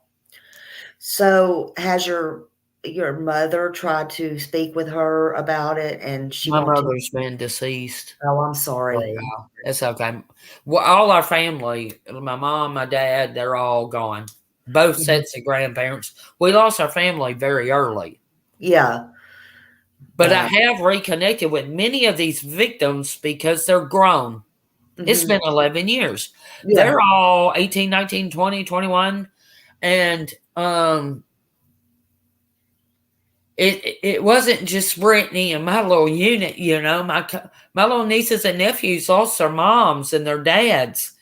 So has your mother tried to speak with her about it, and she My won't mother's been deceased. Oh, I'm sorry. It's okay. Well, all our family, my mom, my dad, they're all gone. Both sets of grandparents. We lost our family very early. Yeah. But I have reconnected with many of these victims because they're grown. It's been 11 years. Yeah. They're all 18, 19, 20, 21. And it wasn't just Brittney and my little unit, you know. My little nieces and nephews lost their moms and their dads.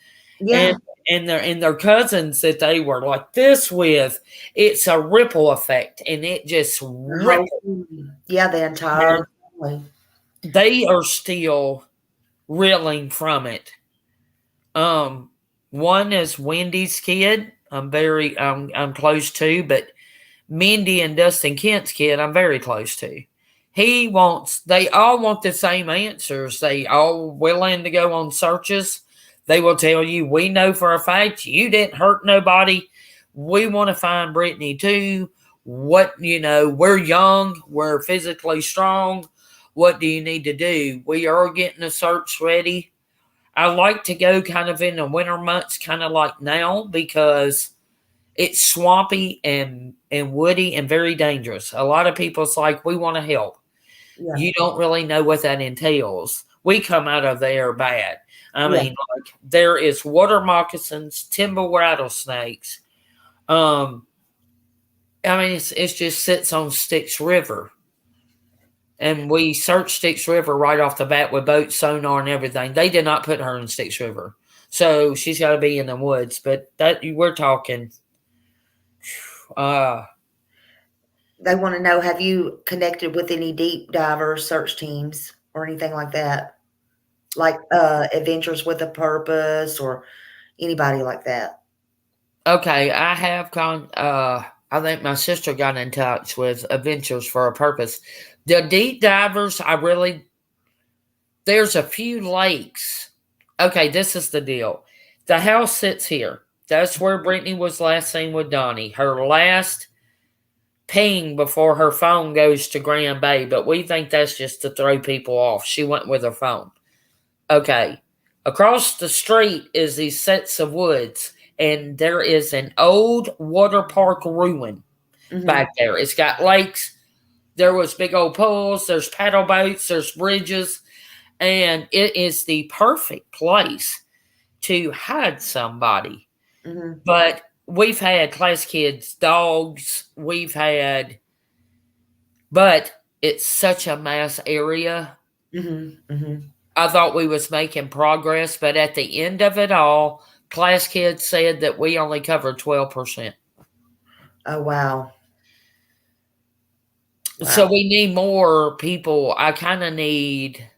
Yeah. And their cousins that they were like this with. It's a ripple effect, and it just ripples. Yeah, the entire family. They are still reeling from it. One is Wendy's kid. I'm close to, but Mindy and Dustin Kent's kid, I'm very close to. They all want the same answers. They all willing to go on searches. They will tell you, we know for a fact you didn't hurt nobody. We want to find Brittney too. We're young. We're physically strong. What do you need to do? We are getting a search ready. I like to go kind of in the winter months, kind of like now, because it's swampy and woody and very dangerous. A lot of people's like, we want to help. Yeah. You don't really know what that entails. We come out of there bad. I mean, like, there is water moccasins, timber rattlesnakes. I mean, it just sits on Styx River. And we searched Styx River right off the bat with boat sonar and everything. They did not put her in Styx River. So she's got to be in the woods. But we're talking. They want to know, have you connected with any deep diver search teams or anything like that? Like Adventures with a Purpose or anybody like that? Okay, I have I think my sister got in touch with Adventures for a Purpose. The deep divers, there's a few lakes. Okay, this is the deal. The house sits here. That's where Brittney was last seen with Donnie. Her last ping before her phone goes to Grand Bay, but we think that's just to throw people off. She went with her phone. Okay, across the street is these sets of woods, and there is an old water park ruin back there. It's got lakes. There was big old pools. There's paddle boats. There's bridges, and it is the perfect place to hide somebody. But we've had class kids, dogs. But it's such a mass area. I thought we was making progress, but at the end of it all, class kids said that we only covered 12%. Oh, wow. So we need more people. I kind of need...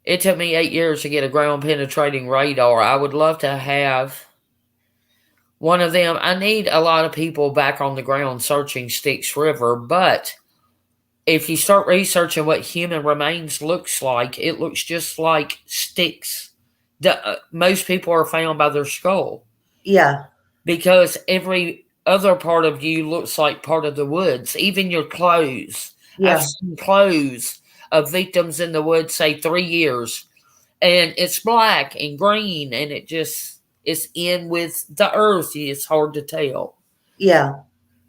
It took me 8 years to get a ground-penetrating radar. I would love to have one of them. I need a lot of people back on the ground searching Styx River, but if you start researching what human remains looks like, it looks just like Styx. Most people are found by their skull. Yeah. Because every other part of you looks like part of the woods, even your clothes. Yeah. I've seen clothes of victims in the woods, say 3 years, and it's black and green, and it's in with the earth. It's hard to tell. Yeah.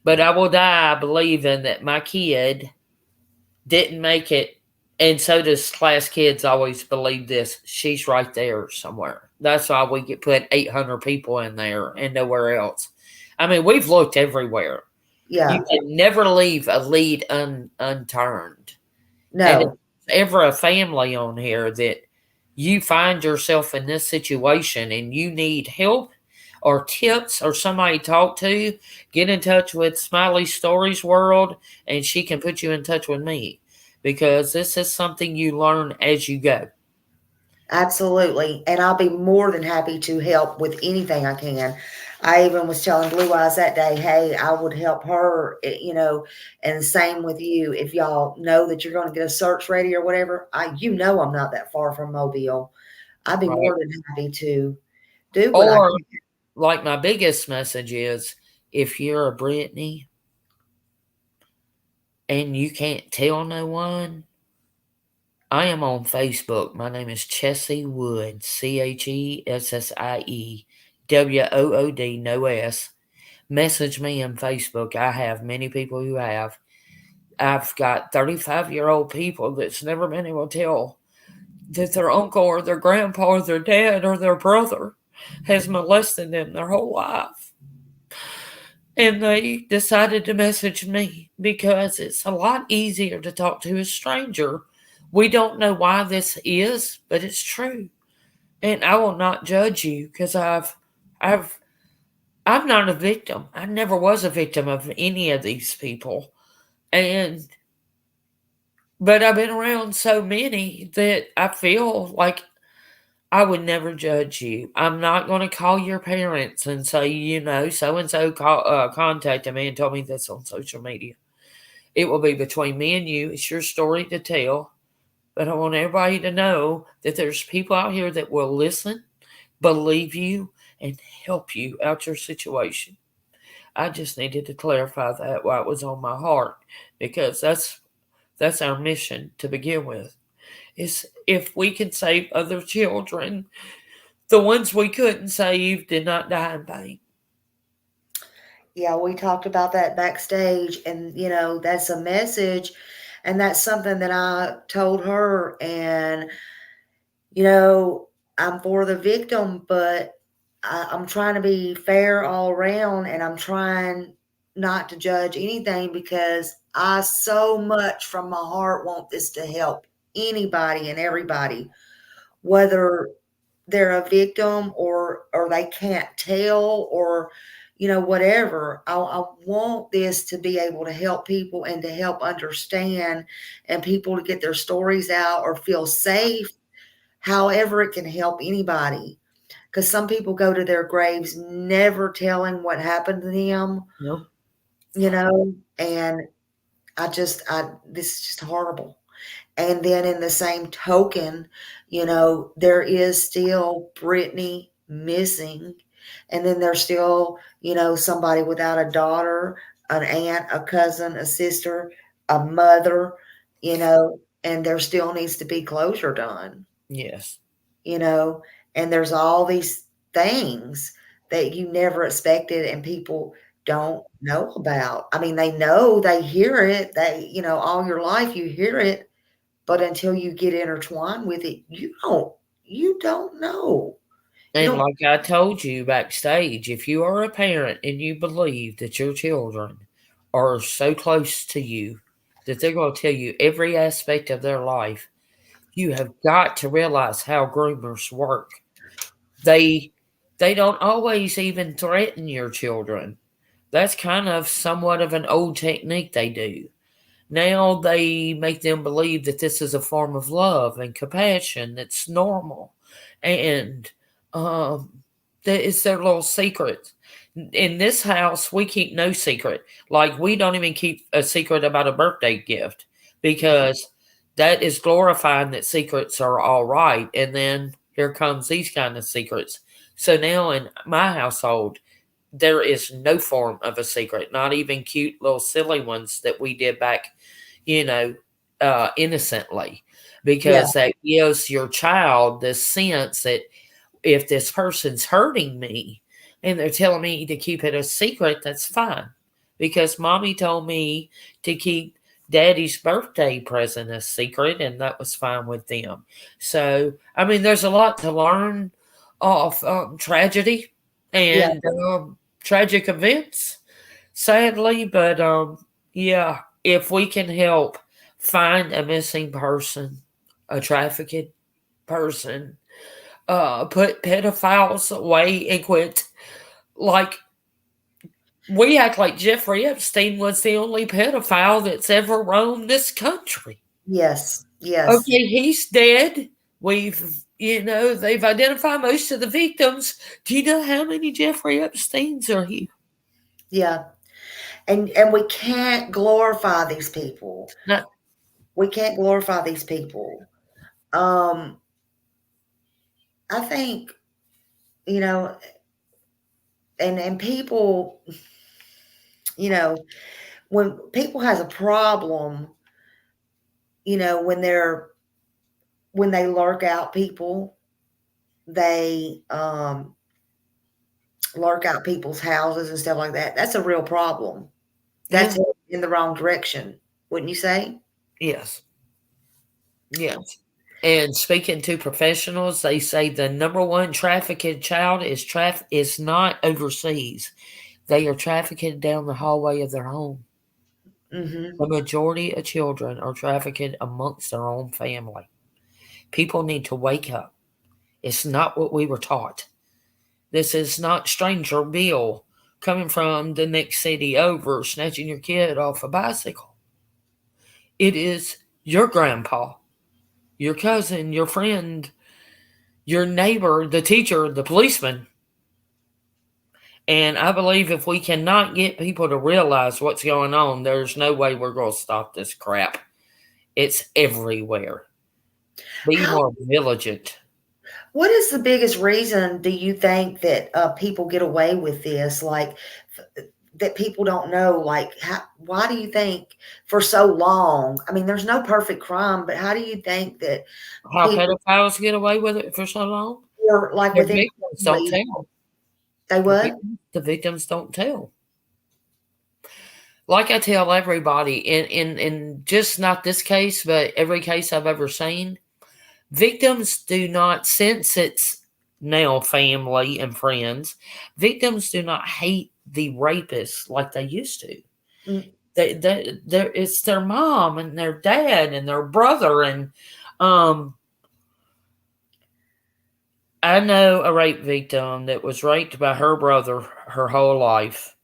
But I will die believing that my kid didn't make it, and so does class kids always believe this. She's right there somewhere. That's why we get put 800 people in there and nowhere else. I mean, we've looked everywhere. Yeah. You can never leave a lead unturned. No. And ever a family on here that you find yourself in this situation and you need help or tips or somebody to talk to, get in touch with Smiley Stories World and she can put you in touch with me, because this is something you learn as you go. Absolutely. And I'll be more than happy to help with anything I can. I even was telling Blue Eyes that day, hey, I would help her, and same with you. If y'all know that you're going to get a search ready or whatever, I'm not that far from Mobile. I'd be more than happy to do what I Or, can. like, my biggest message is, if you're a Brittney and you can't tell no one, I am on Facebook. My name is Chessie Wood, Chessie Wood, no S. Message me on Facebook. I have many people who have. I've got 35-year-old people that's never been able to tell that their uncle or their grandpa or their dad or their brother has molested them their whole life. And they decided to message me because it's a lot easier to talk to a stranger. We don't know why this is, but it's true. And I will not judge you, because I'm not a victim. I never was a victim of any of these people. But I've been around so many that I feel like I would never judge you. I'm not going to call your parents and say, so-and-so contacted me and told me this on social media. It will be between me and you. It's your story to tell. But I want everybody to know that there's people out here that will listen, believe you, and help you out your situation. I just needed to clarify that while it was on my heart, because that's our mission to begin with. Is if we can save other children, the ones we couldn't save did not die in vain. Yeah, we talked about that backstage, and that's a message, and that's something that I told her. And I'm for the victim, but I'm trying to be fair all around, and I'm trying not to judge anything, because I so much from my heart want this to help anybody and everybody, whether they're a victim or they can't tell, or whatever. I want this to be able to help people and to help understand, and people to get their stories out or feel safe, however it can help anybody. Because some people go to their graves never telling what happened to them. Nope. And this is just horrible. And then in the same token, there is still Brittney missing. And then there's still, somebody without a daughter, an aunt, a cousin, a sister, a mother, and there still needs to be closure done. Yes. And there's all these things that you never expected and people don't know about. I mean, they know, they hear it, all your life you hear it, but until you get intertwined with it, you don't know. And like I told you backstage, if you are a parent and you believe that your children are so close to you that they're going to tell you every aspect of their life, you have got to realize how groomers work. They don't always even threaten your children. That's kind of somewhat of an old technique they do. Now they make them believe that this is a form of love and compassion that's normal. And that is their little secret. In this house, we keep no secret. Like, we don't even keep a secret about a birthday gift, because that is glorifying that secrets are all right. And then here comes these kind of secrets. So now in my household, there is no form of a secret, not even cute little silly ones that we did back, innocently, because that gives your child this sense that if this person's hurting me and they're telling me to keep it a secret, that's fine, because mommy told me to keep daddy's birthday present a secret, and that was fine with them. So, I mean, there's a lot to learn off tragedy and tragic events, sadly. But if we can help find a missing person, a trafficked person, put pedophiles away and quit. Like, we act like Jeffrey Epstein was the only pedophile that's ever roamed this country. Yes. Yes. Okay, he's dead. They've identified most of the victims. Do you know how many Jeffrey Epsteins are here? Yeah. And we can't glorify these people. No. We can't glorify these people. I think, and people, when people has a problem, when they lurk out people, they lurk out people's houses and stuff like that. That's a real problem. That's in the wrong direction, wouldn't you say? Yes. Yes. And speaking to professionals, they say the number one trafficked child is not overseas. They are trafficked down the hallway of their home. Mm-hmm. The majority of children are trafficked amongst their own family. People need to wake up. It's not what we were taught. This is not Stranger Bill coming from the next city over, snatching your kid off a bicycle. It is your grandpa, your cousin, your friend, your neighbor, the teacher, the policeman. And I believe if we cannot get people to realize what's going on, there's no way we're going to stop this crap. It's everywhere. Be more vigilant. What is the biggest reason do you think that people get away with this? Like that people don't know, like why do you think for so long? I mean, there's no perfect crime, but how do you think that How pedophiles get away with it for so long? Or like The within victims don't tell. They what? The victims don't tell. Like I tell everybody, in just not this case, but every case I've ever seen, victims do not, since it's now family and friends, victims do not hate the rapists like they used to. Mm. It's their mom and their dad and their brother. And I know a rape victim that was raped by her brother her whole life.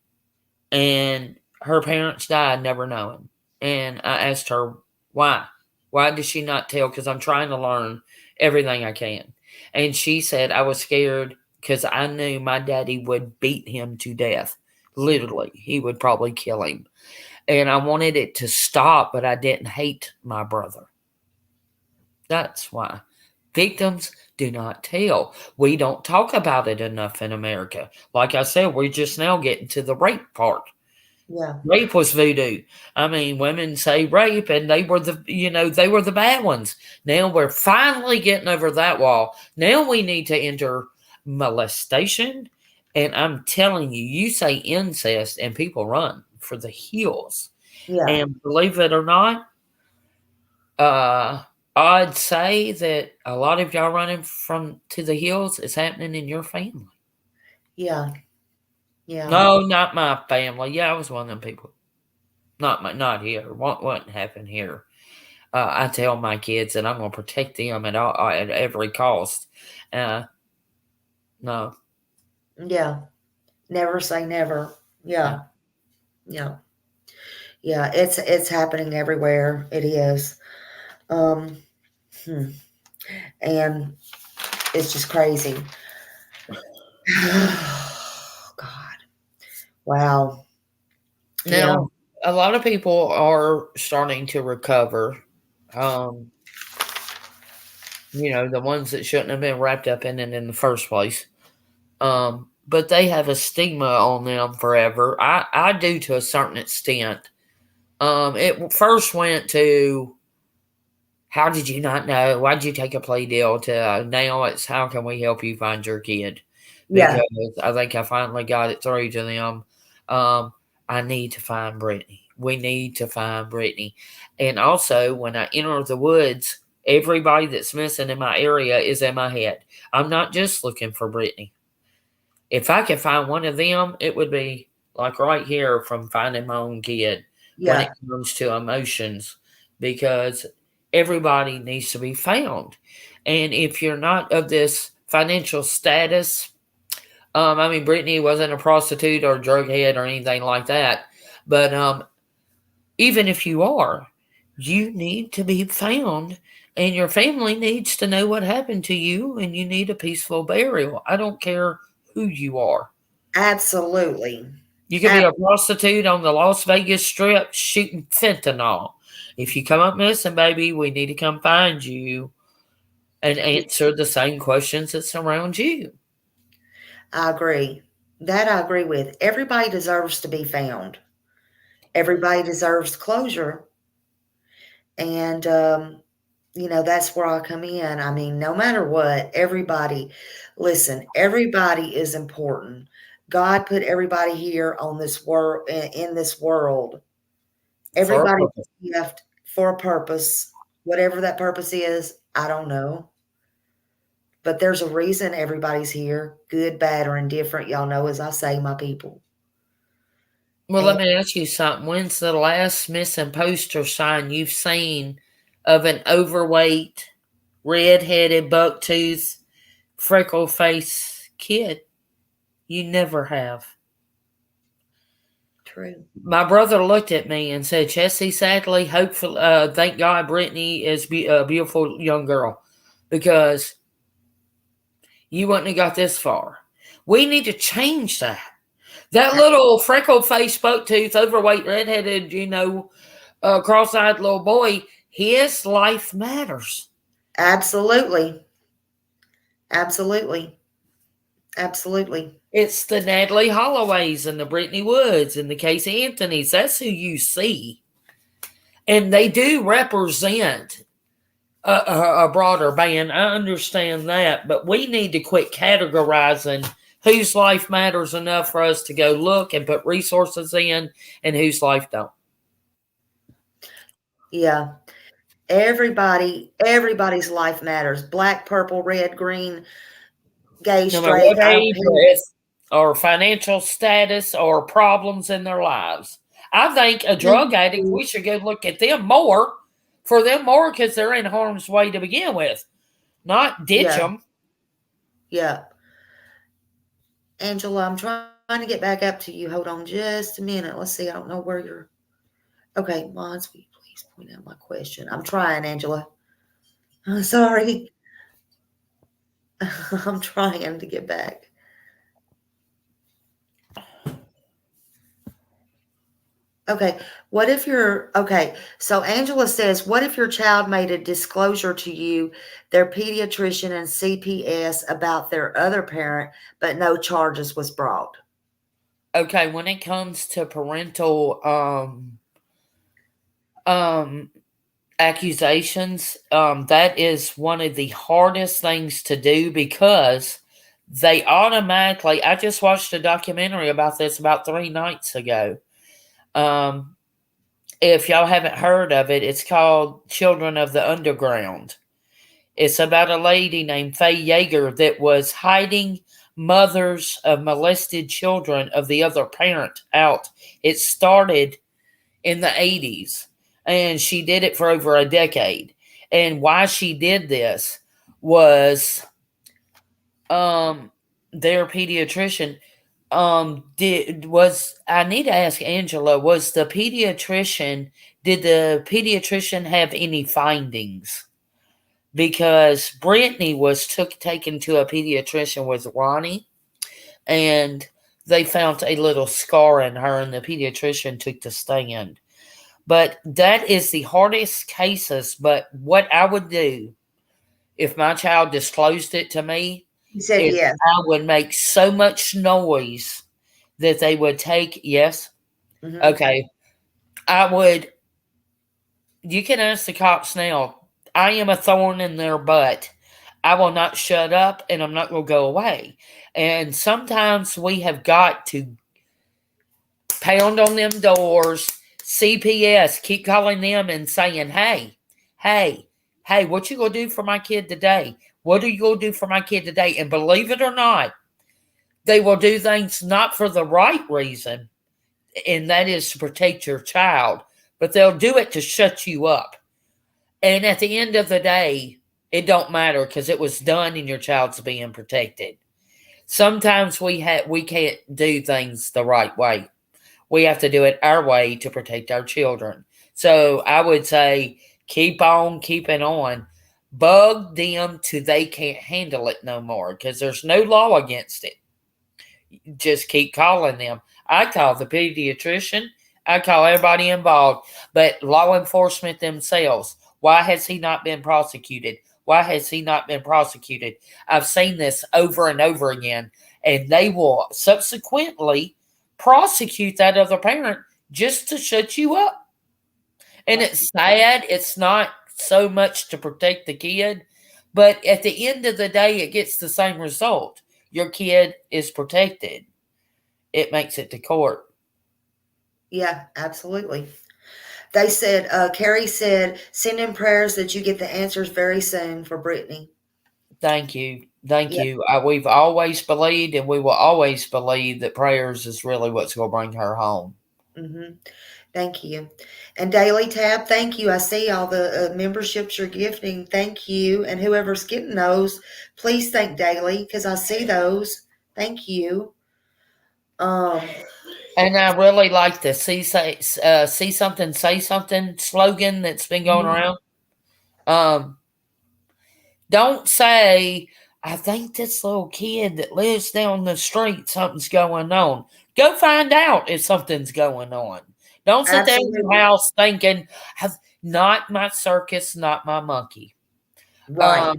And her parents died never knowing. And I asked her, why? Why did she not tell? Because I'm trying to learn everything I can. And she said, I was scared because I knew my daddy would beat him to death. Literally, he would probably kill him. And I wanted it to stop, but I didn't hate my brother. That's why. Victims do not tell. We don't talk about it enough in America. Like I said, we're just now getting to the rape part. Yeah. Rape was voodoo. I mean, women say rape and they were the bad ones. Now we're finally getting over that wall. Now we need to enter molestation. And I'm telling you, you say incest and people run for the hills. Yeah. And believe it or not, I'd say that a lot of y'all running to the hills is happening in your family. Yeah. Yeah. No, not my family. Yeah, I was one of them people. Not here. What wouldn't happen here? I tell my kids that I'm going to protect them at every cost. No. Yeah. Never say never. Yeah. Yeah. Yeah. It's happening everywhere. It is. And it's just crazy. God. Wow. Now, a lot of people are starting to recover. The ones that shouldn't have been wrapped up in it in the first place. But they have a stigma on them forever. I do to a certain extent. It first went to, how did you not know? Why did you take a plea deal? To now it's, how can we help you find your kid? Because I think I finally got it through to them. I need to find Brittney. We need to find Brittney. And also, when I enter the woods, everybody that's missing in my area is in my head. I'm not just looking for Brittney. If I could find one of them, it would be like right here from finding my own kid when it comes to emotions. Because everybody needs to be found. And if you're not of this financial status, I mean, Brittney wasn't a prostitute or a drug head or anything like that. But even if you are, you need to be found, and your family needs to know what happened to you, and you need a peaceful burial. I don't care who you are. Absolutely. You could be a prostitute on the Las Vegas Strip shooting fentanyl. If you come up missing, baby, we need to come find you and answer the same questions that surround you. I agree. That I agree with. Everybody deserves to be found. Everybody deserves closure. And, that's where I come in. I mean, no matter what, everybody is important. God put everybody here on this world, in this world. Everybody left for a purpose. Whatever that purpose is, I don't know. But there's a reason everybody's here, good, bad, or indifferent. Y'all know, as I say, my people. Well, let me ask you something. When's the last missing poster sign you've seen of an overweight, red-headed, buck-toothed, freckle-faced kid? You never have. True. My brother looked at me and said, Chessie, sadly, hopefully, thank God Brittney is a beautiful young girl, because you wouldn't have got this far. We need to change that. That little freckle-faced, buck-toothed, overweight, redheaded, cross-eyed little boy, his life matters. Absolutely. Absolutely. Absolutely. It's the Natalie Holloways and the Brittney Woods and the Casey Anthonys. That's who you see. And they do represent a broader band. I understand that. But we need to quit categorizing whose life matters enough for us to go look and put resources in, and whose life don't. Yeah. Everybody's life matters. Black, purple, red, green, gay, No straight, matter what age or financial status or problems in their lives. I think a drug addict, we should go look at them more, because they're in harm's way to begin with, not ditch them. Yeah. Angela, I'm trying to get back up to you. Hold on just a minute. Let's see. I don't know where you're. Okay, Mons, will you please point out my question? I'm trying, Angela. Sorry. I'm trying to get back. Okay. So Angela says, what if your child made a disclosure to you, their pediatrician and CPS, about their other parent, but no charges was brought? Okay. When it comes to parental accusations, that is one of the hardest things to do, because they automatically, I just watched a documentary about this about 3 nights ago. If y'all haven't heard of it, it's called Children of the Underground. It's about a lady named Faye Yeager that was hiding mothers of molested children of the other parent out. It started in the 80s, and she did it for over a decade. And why she did this was their pediatrician I need to ask Angela, did the pediatrician have any findings? Because Brittney was taken to a pediatrician with Ronnie, and they found a little scar in her, and the pediatrician took the stand. But that is the hardest cases. But what I would do if my child disclosed it to me, You said yes. I would make so much noise that they would take, yes. Mm-hmm. Okay. You can ask the cops now. I am a thorn in their butt. I will not shut up, and I'm not going to go away. And sometimes we have got to pound on them doors. CPS, keep calling them and saying, hey, what you going to do for my kid today? What are you going to do for my kid today? And believe it or not, they will do things not for the right reason, and that is to protect your child, but they'll do it to shut you up. And at the end of the day, it don't matter because it was done and your child's being protected. Sometimes we can't do things the right way. We have to do it our way to protect our children. So I would say keep on keeping on. Bug them till they can't handle it no more because there's no law against it. Just keep calling them. I call the pediatrician. I call everybody involved. But law enforcement themselves, why has he not been prosecuted? Why has he not been prosecuted? I've seen this over and over again. And they will subsequently prosecute that other parent just to shut you up. And it's sad. It's not so much to protect the kid. But at the end of the day, it gets the same result. Your kid is protected. It makes it to court. Yeah, absolutely. They said, Carrie said, send in prayers that you get the answers very soon for Brittney. Thank you. Thank you. We've always believed and we will always believe that prayers is really what's going to bring her home. Mm-hmm. Thank you. And Daily Tab, thank you. I see all the memberships you're gifting. Thank you. And whoever's getting those, please thank Daily because I see those. Thank you. And I really like the see something, say something slogan that's been going around. Don't say, I think this little kid that lives down the street, something's going on. Go find out if something's going on. Don't sit there in your house thinking, not my circus, not my monkey. Right.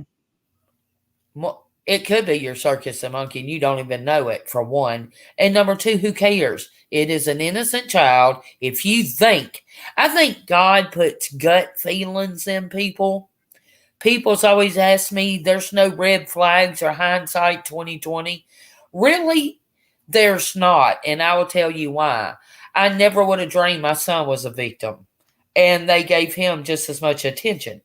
It could be your circus and monkey, and you don't even know it, for one. And number two, who cares? It is an innocent child. If you think, I think God puts gut feelings in people. People's always asked me, there's no red flags or hindsight 2020. Really? There's not. And I will tell you why. I never would have dreamed my son was a victim. And they gave him just as much attention.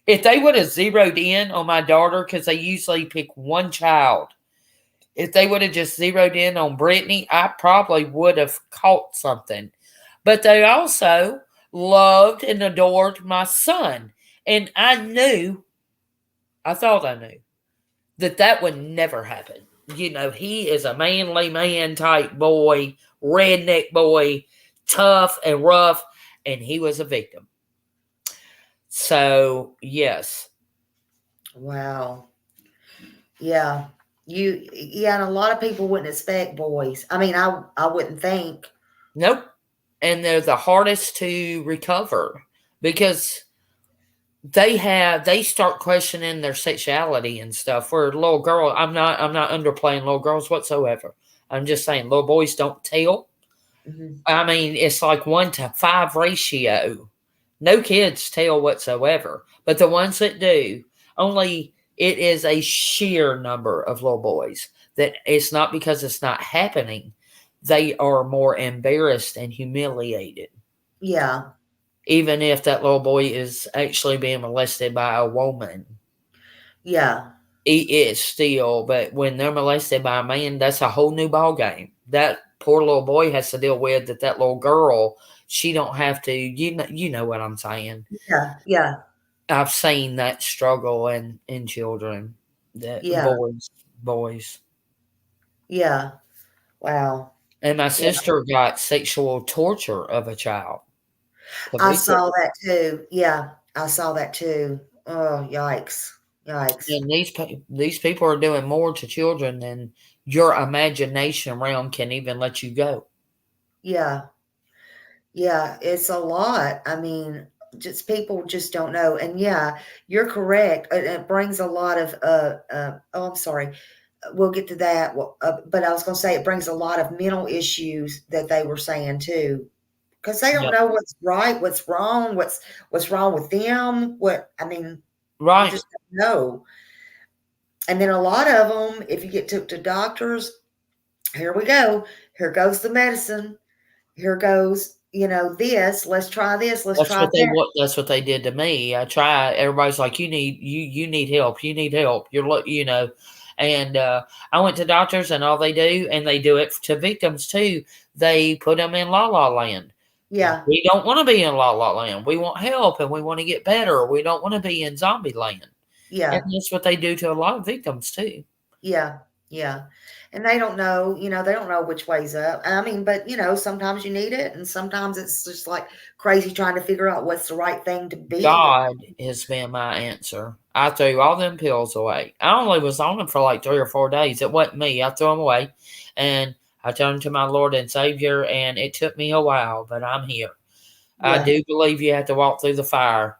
If they would have zeroed in on my daughter, because they usually pick one child, if they would have just zeroed in on Brittney, I probably would have caught something. But they also loved and adored my son. And I thought I knew, that would never happen. You know, he is a manly man type boy, redneck boy, tough and rough, and he was a victim. So, yes. Wow. Yeah. And a lot of people wouldn't expect boys. I mean, I wouldn't think. Nope. And they're the hardest to recover because they start questioning their sexuality and stuff. For a little girl, I'm not underplaying little girls whatsoever. I'm just saying little boys don't tell. Mm-hmm. I mean, it's like 1 to 5 ratio. No kids tell whatsoever, but the ones that do, only it is a sheer number of little boys that it's not because it's not happening. They are more embarrassed and humiliated. Yeah. Even if that little boy is actually being molested by a woman. Yeah. It is still, but when they're molested by a man, that's a whole new ball game. That poor little boy has to deal with that little girl, she don't have to, you know what I'm saying. Yeah. Yeah. I've seen that struggle in children, that boys. Yeah. Wow. And my sister got sexual torture of a child. I saw that too. Yeah, I saw that too. Oh, yikes. Yikes. And these people are doing more to children than your imagination realm can even let you go. Yeah. Yeah, it's a lot. I mean, just people just don't know. And yeah, you're correct. It brings a lot of I'm sorry. We'll get to that. But I was going to say it brings a lot of mental issues that they were saying too. Because they don't know what's right, what's wrong, what's wrong with them. Right. You just don't know. And then a lot of them, if you get took to doctors, here we go. Here goes the medicine. Here goes, this. Let's try this. Let's try that. That's what they did to me. I tried. Everybody's like, you need help. You need help. And I went to doctors, and all they do, and they do it to victims too. They put them in la la land. Yeah. We don't want to be in La La Land. We want help and we want to get better. We don't want to be in zombie land. And Yeah. that's what they do to a lot of victims too. Yeah. Yeah. And they don't know, they don't know which way's up. I mean, but sometimes you need it, and sometimes it's just like crazy trying to figure out what's the right thing to be. God has been my answer. I threw all them pills away. I only was on them for like 3 or 4 days. It wasn't me. I threw them away, and I turned to my Lord and Savior, and it took me a while, but I'm here. I Yeah. do believe you have to walk through the fire.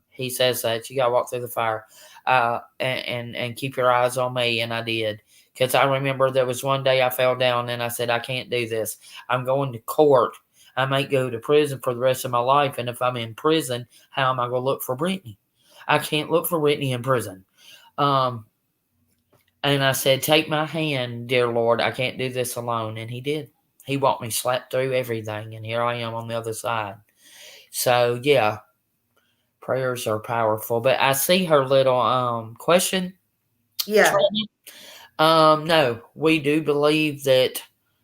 He says that you got to walk through the fire, and keep your eyes on me, and I did. Because I remember there was one day I fell down and I said, I can't do this. I'm going to court. I might go to prison for the rest of my life. And if I'm in prison, how am I going to look for Brittney? I can't look for Brittney in prison. And I said, take my hand, dear Lord. I can't do this alone. And he did. He walked me slap through everything. And here I am on the other side. So, yeah, prayers are powerful. But I see her little question. Yeah. No, we do believe that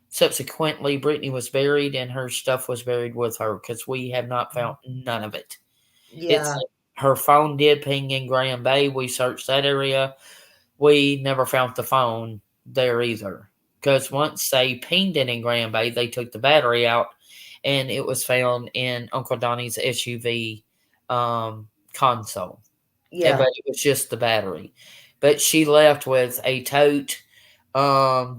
subsequently Brittney was buried and her stuff was buried with her, because we have not found none of it. Yeah. Her phone did ping in Grand Bay. We searched that area. We never found the phone there either, because once they pinged it in Grand Bay, they took the battery out and it was found in Uncle Donnie's SUV console. Yeah. But it was just the battery. But she left with a tote,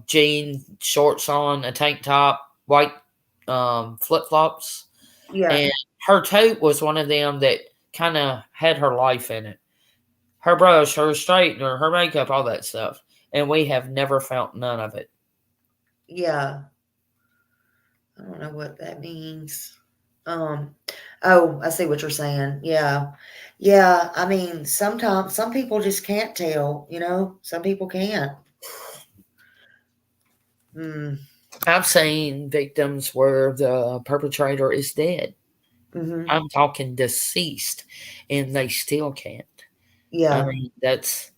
jean shorts on, a tank top, white flip flops, Yeah. and her tote was one of them that kind of had her life in it. Her brush, her straightener, her makeup, all that stuff, and we have never found none of it. Yeah. I don't know what that means. Oh, I see what you're saying. Yeah. Yeah. I mean, sometimes some people just can't tell, some people can't. Mm. I've seen victims where the perpetrator is dead. Hmm. I'm talking deceased, and they still can't. Yeah. I mean, that's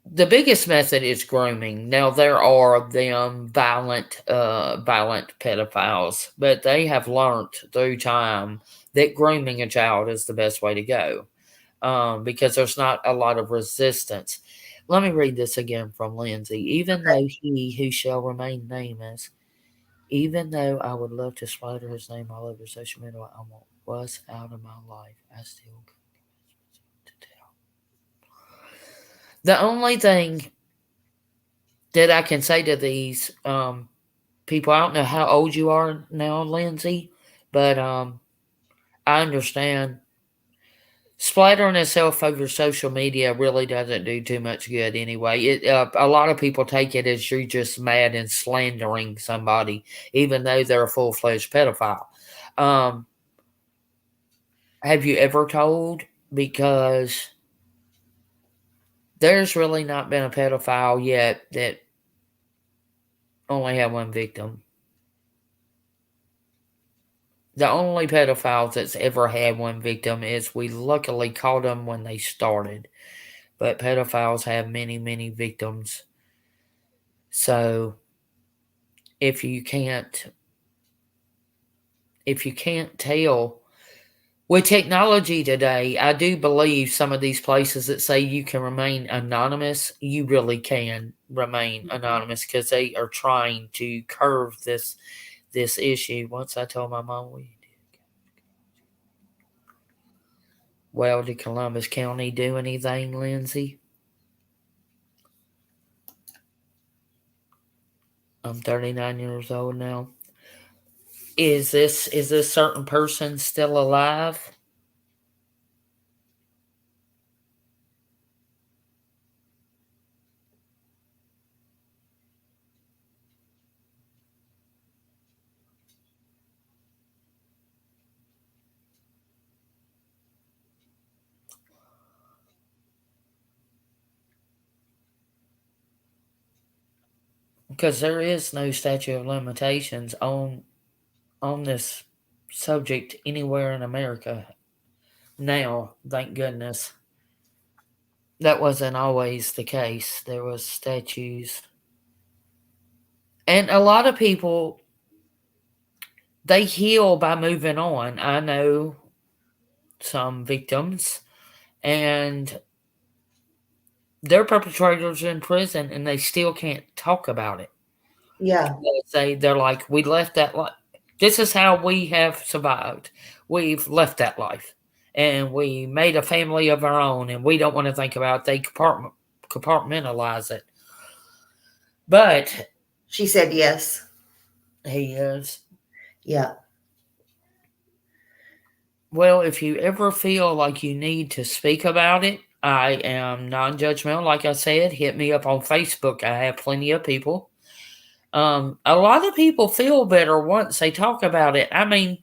the biggest method is grooming. Now there are them violent pedophiles, but they have learned through time that grooming a child is the best way to go, because there's not a lot of resistance. Let me read this again from Lindsay. Even though he who shall remain nameless, even though I would love to splatter his name all over social media, I was out of my life. I still to tell. The only thing that I can say to these people, I don't know how old you are now, Lindsay, but I understand splattering itself over social media really doesn't do too much good anyway. A lot of people take it as you're just mad and slandering somebody, even though they're a full-fledged pedophile. Have you ever told? Because there's really not been a pedophile yet that only had one victim. The only pedophile that's ever had one victim is we luckily caught them when they started. But pedophiles have many, many victims. So if you can't tell, with technology today, I do believe some of these places that say you can remain anonymous, you really can remain anonymous, because they are trying to curve this issue. Once I told my mom we did. Well, did Columbus County do anything, Lindsay? I'm 39 years old now. Is this certain person still alive? Because there is no statute of limitations on this subject anywhere in America now, thank goodness. That wasn't always the case. There was statutes. And a lot of people they heal by moving on. I know some victims, and their perpetrators are in prison, and they still can't talk about it. Yeah. They're like, we left that life. This is how we have survived. We've left that life, and we made a family of our own, and we don't want to think about it. They compartmentalize it. But She said yes. he is. Yeah. Well, if you ever feel like you need to speak about it, I am non-judgmental. Like I said, hit me up on Facebook. I have plenty of people. A lot of people feel better once they talk about it. I mean,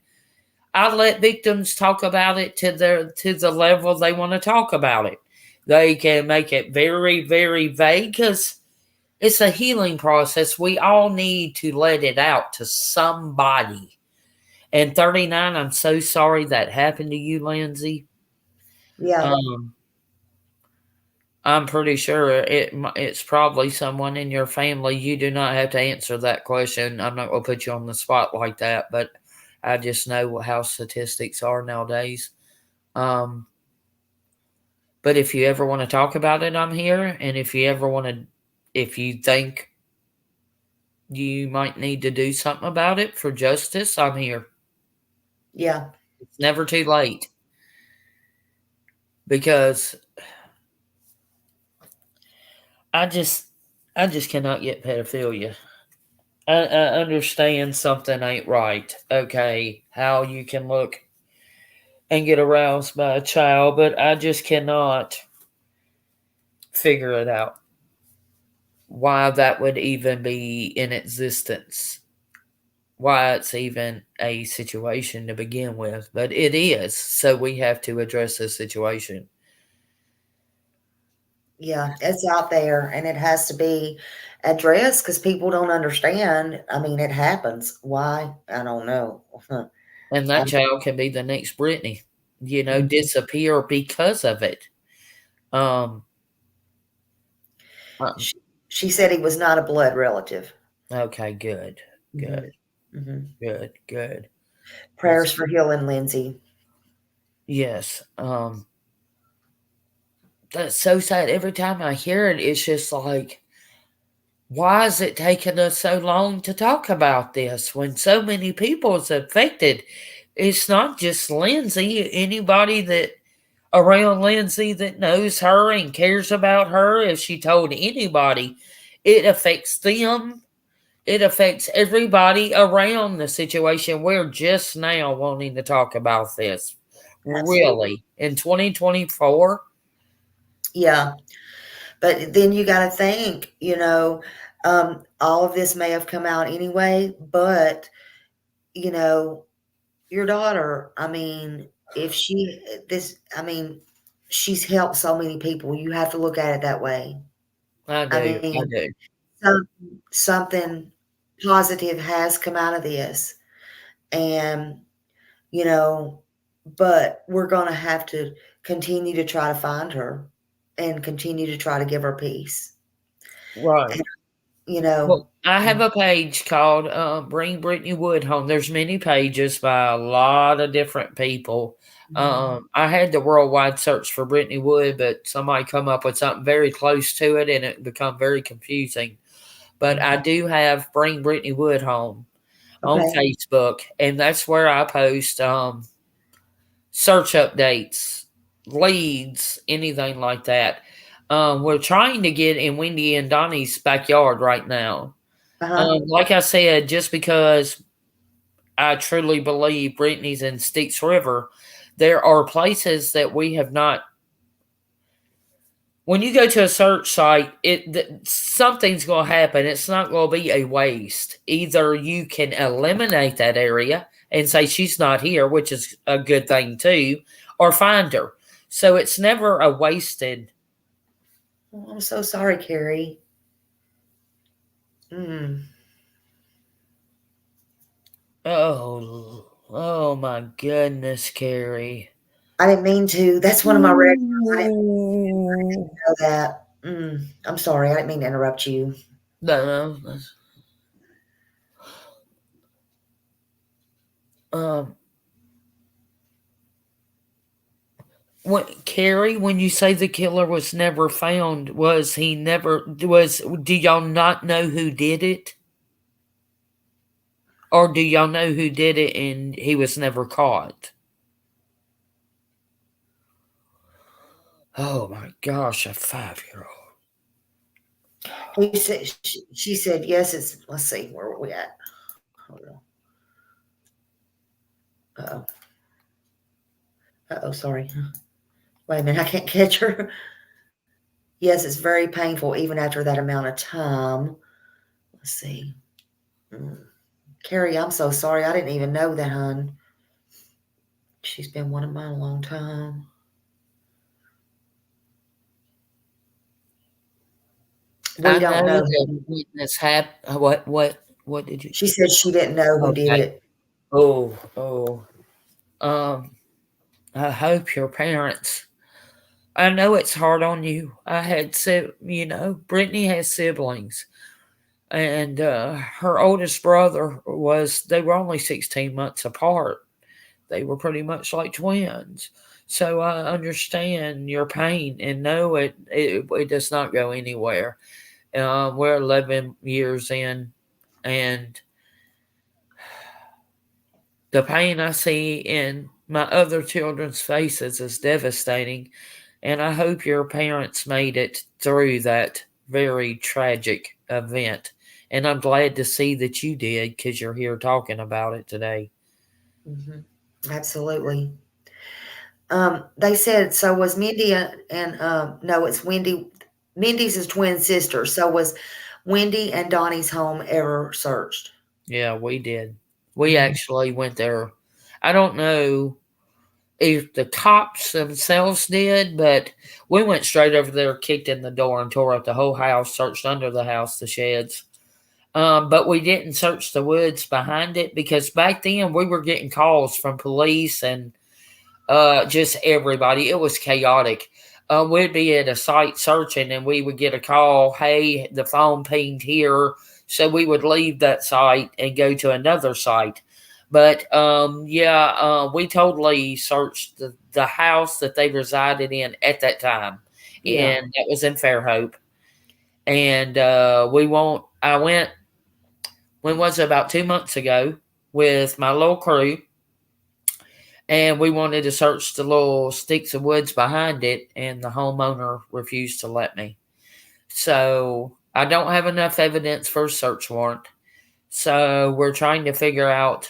I let victims talk about it to the level they want to talk about it. They can make it very, very vague because it's a healing process. We all need to let it out to somebody. And 39, I'm so sorry that happened to you, Lindsay. Yeah. I'm pretty sure it's probably someone in your family. You do not have to answer that question. I'm not going to put you on the spot like that, but I just know how statistics are nowadays. But if you ever want to talk about it, I'm here. And if you ever want to, if you think you might need to do something about it for justice, I'm here. Yeah. It's never too late. Because I just cannot get pedophilia. I understand something ain't right. Okay, how you can look and get aroused by a child, but I just cannot figure it out. Why that would even be in existence. Why it's even a situation to begin with. But it is, so we have to address this situation. Yeah, it's out there and it has to be addressed because people don't understand. I mean, it happens. Why? I don't know. And that child can be the next Britney, Mhm. disappear because of it. Um, uh, She said he was not a blood relative. okay, good, Mhm. good, Mhm. good. Prayers for healing, Lindsay. Yes. That's so sad. Every time I hear it, it's just like, why is it taking us so long to talk about this when so many people is affected? It's not just Lindsay. Anybody that around Lindsay that knows her and cares about her, if she told anybody, it affects them. It affects everybody around the situation. We're just now wanting to talk about this. Absolutely. Really? In 2024? Yeah. But then you got to think, all of this may have come out anyway, but, your daughter, I mean, if she's helped so many people. You have to look at it that way. I I do. I mean, do. something positive has come out of this. And, you know, but we're going to have to continue to try to find her and continue to try to give her peace. Right. And, you know, Well, I have a page called Bring Brittney Wood Home. There's many pages by a lot of different people. I had the worldwide search for Brittney Wood, but somebody come up with something very close to it, and it become very confusing. But I do have Bring Brittney Wood Home on okay. Facebook, and that's where I post search updates, leads, anything like that. We're trying to get in Wendy and Donnie's backyard right now. Uh-huh. Like I said, just because I truly believe Brittany's in Styx River, there are places that we have not. When you go to a search site, something's going to happen. It's not going to be a waste. Either you can eliminate that area and say she's not here, which is a good thing too, or find her. So it's never a wasted. Oh, I'm so sorry, Carrie. Mm. Oh my goodness, Carrie. I didn't mean to. That's one of my regulars. I didn't know that. I'm sorry. I didn't mean to interrupt you. No, Um, Carrie, when you say the killer was never found, was he never was? Do y'all not know who did it, or do y'all know who did it and he was never caught? Oh my gosh, a 5-year-old. He said, she said, yes, it's, let's see, where were we at? Hold on. Uh-oh. Uh-oh, sorry. Wait a minute, I can't catch her. Yes, it's very painful even after that amount of time. Let's see. Carrie, I'm so sorry. I didn't even know that, hon. She's been one of mine a long time. We don't know. When this happened. What did you? She said she didn't know who did it. I hope your parents. I know it's hard on you. Brittney has siblings, and her oldest brother they were only 16 months apart. They were pretty much like twins. So I understand your pain and know it does not go anywhere. We're 11 years in, and the pain I see in my other children's faces is devastating. And I hope your parents made it through that very tragic event. And I'm glad to see that you did, because you're here talking about it today. Mm-hmm. Absolutely. They said, so was Mindy no, it's Wendy. Mindy's his twin sister. So was Wendy and Donnie's home ever searched? Yeah, we did. We actually went there. I don't know if the cops themselves did, but we went straight over there, kicked in the door, and tore up the whole house, searched under the house, the sheds. But we didn't search the woods behind it, because back then we were getting calls from police and just everybody. It was chaotic. We'd be at a site searching and we would get a call, hey, the phone pinged here. So we would leave that site and go to another site. But we totally searched the house that they resided in at that time. Yeah. And that was in Fairhope. And I went, when was it, about 2 months ago, with my little crew. And we wanted to search the little sticks of woods behind it, and the homeowner refused to let me. So I don't have enough evidence for a search warrant. So we're trying to figure out,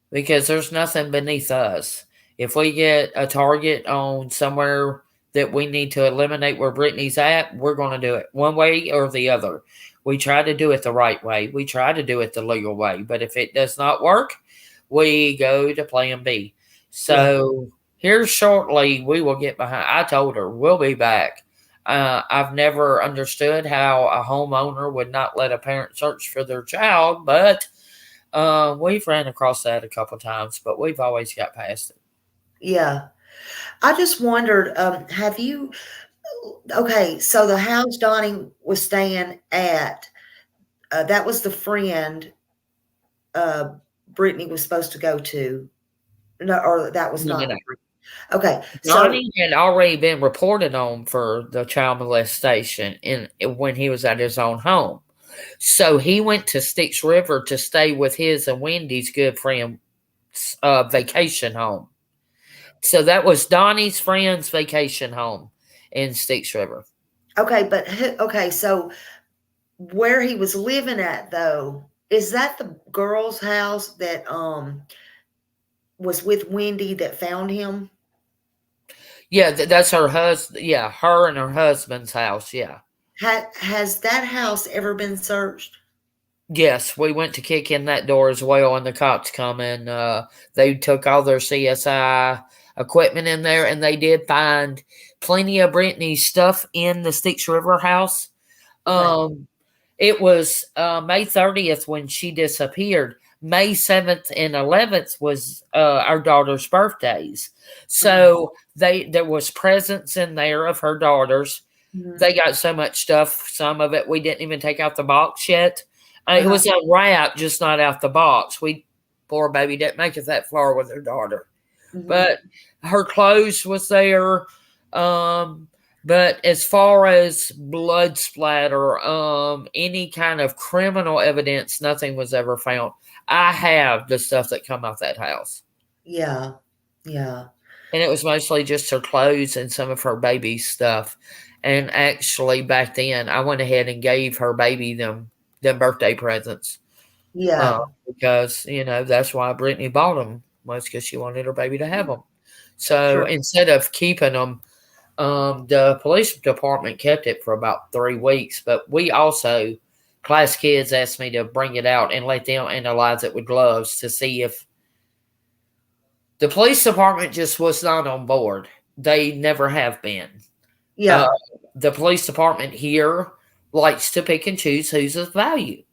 because there's nothing beneath us. If we get a target on somewhere that we need to eliminate where Brittney's at, we're going to do it one way or the other. We try to do it the right way. We try to do it the legal way. But if it does not work, we go to plan B. So here shortly, we will get behind. I told her we'll be back. I've never understood how a homeowner would not let a parent search for their child, but we've ran across that a couple of times, but we've always got past it. Yeah. I just wondered, have you, okay, so the house Donnie was staying at, that was the friend Brittney was supposed to go to. No, or that was not. No. Okay. Donnie had already been reported on for the child molestation when he was at his own home. So he went to Styx River to stay with his and Wendy's good friend's vacation home. So that was Donnie's friend's vacation home in Styx River. Okay, so where he was living at, though, is that the girl's house that was with Wendy that found him? Yeah, that's her husband. Yeah, her and her husband's house. Yeah. Has that house ever been searched? Yes, we went to kick in that door as well, and the cops come in. They took all their CSI equipment in there, and they did find plenty of Brittney's stuff in the Styx River house. It was May 30th when she disappeared. May 7th and 11th was our daughter's birthdays. So there was presents in there of her daughters. Mm-hmm. They got so much stuff. Some of it we didn't even take out the box yet. It was unwrapped, just not out the box. We Poor baby didn't make it that far with her daughter. Mhm. But her clothes was there. But as far as blood splatter, any kind of criminal evidence, nothing was ever found. I have the stuff that come out that house. Yeah. Yeah. And it was mostly just her clothes and some of her baby stuff. And actually, back then, I went ahead and gave her baby them birthday presents. Yeah. Because, that's why Brittney bought them, was because she wanted her baby to have them. So Sure. instead of keeping them, the police department kept it for about 3 weeks. But we also, class kids asked me to bring it out and let them analyze it with gloves to see if the police department just was not on board. They never have been. Yeah. The police department here likes to pick and choose who's of value.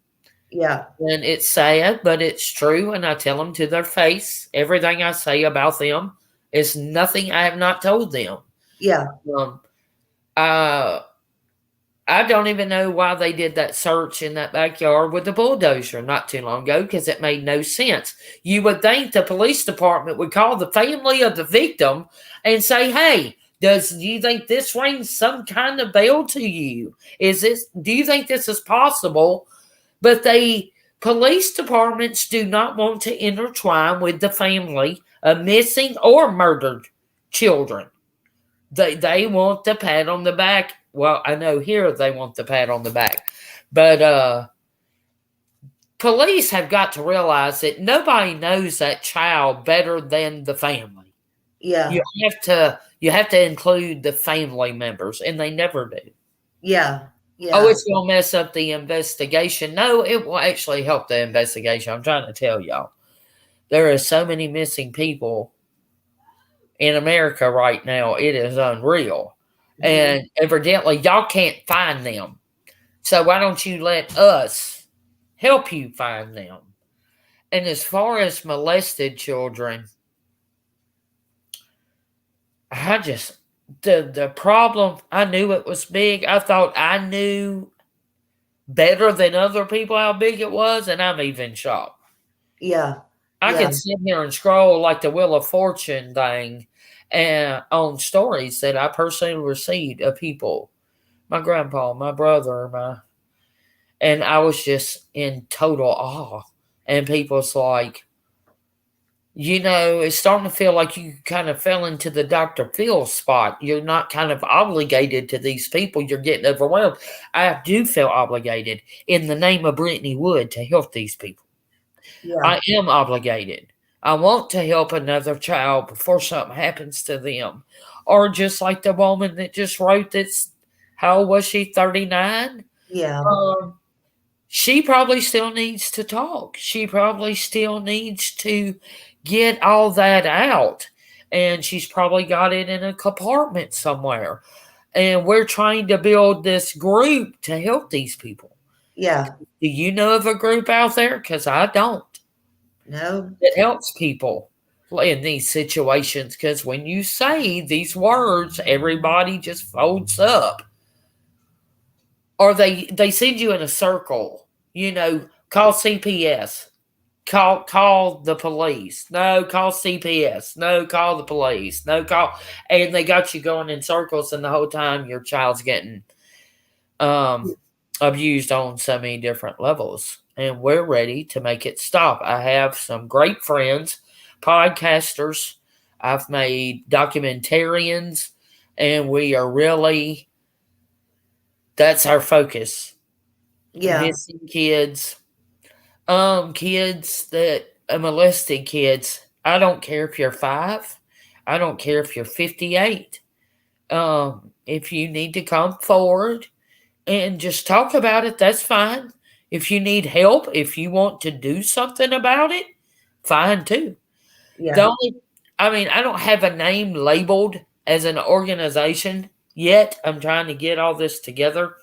Yeah. And it's sad, but it's true. And I tell them to their face, everything I say about them is nothing I have not told them. Yeah. I don't even know why they did that search in that backyard with the bulldozer not too long ago, because it made no sense. You would think the police department would call the family of the victim and say, hey, do you think this rings some kind of bell to you? Do you think this is possible? But police departments do not want to intertwine with the family of missing or murdered children. They want the pat on the back. Well, I know here they want the pat on the back. But police have got to realize that nobody knows that child better than the family. Yeah. You have to include the family members, and they never do. Yeah. Yeah. Oh, it's going to mess up the investigation. No, it will actually help the investigation. I'm trying to tell y'all. There are so many missing people in America right now. It is unreal. Mm-hmm. And evidently, y'all can't find them. So why don't you let us help you find them? And as far as molested children, the problem, I knew it was big. I thought I knew better than other people how big it was, and I'm even shocked. Yeah. I can sit here and scroll like the Wheel of Fortune thing and on stories that I personally received of people, my grandpa, my brother, and I was just in total awe. And people's like, it's starting to feel like you kind of fell into the Dr. Phil spot. You're not kind of obligated to these people. You're getting overwhelmed. I do feel obligated in the name of Brittney Wood to help these people. Yeah. I am obligated. I want to help another child before something happens to them. Or just like the woman that just wrote this, how old was she, 39? Yeah. She probably still needs to talk. She probably still needs to get all that out. And she's probably got it in a compartment somewhere. And we're trying to build this group to help these people. Yeah. Do you know of a group out there? Because I don't. No. It helps people in these situations, because when you say these words, everybody just folds up. Or they send you in a circle, call CPS, call the police. No, call CPS. No, call the police. No, call. And they got you going in circles, and the whole time your child's getting abused on so many different levels. And we're ready to make it stop. I have some great friends, podcasters. I've made documentarians, and we are really, that's our focus. Yeah. Missing kids. Kids that molested kids. I don't care if you're 5. I don't care if you're 58. If you need to come forward and just talk about it, that's fine. If you need help, if you want to do something about it, fine too. Yeah. I don't have a name labeled as an organization yet. I'm trying to get all this together.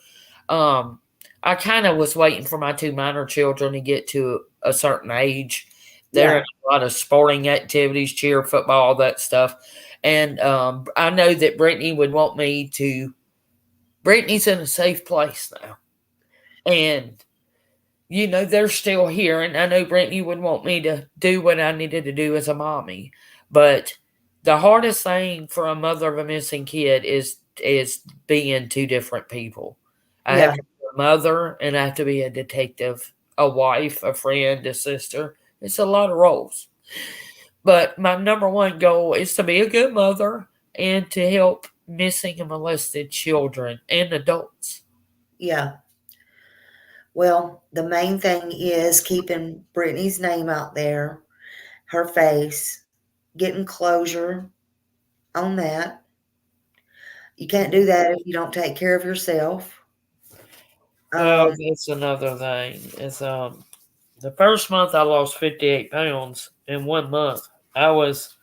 I kind of was waiting for my 2 minor children to get to a certain age. They're in a lot of sporting activities, cheer, football, all that stuff. And I know that Brittney would want me to. Brittney's in a safe place now. And, they're still here. And I know Brittney would want me to do what I needed to do as a mommy. But the hardest thing for a mother of a missing kid is being two different people. I have Yeah. to be a mother, and I have to be a detective, a wife, a friend, a sister. It's a lot of roles. But my number one goal is to be a good mother and to help missing and molested children and adults. Yeah. Well, the main thing is keeping Brittany's name out there, her face, getting closure on that. You can't do that if you don't take care of yourself. That's another thing. It's the first month I lost 58 pounds in 1 month. I was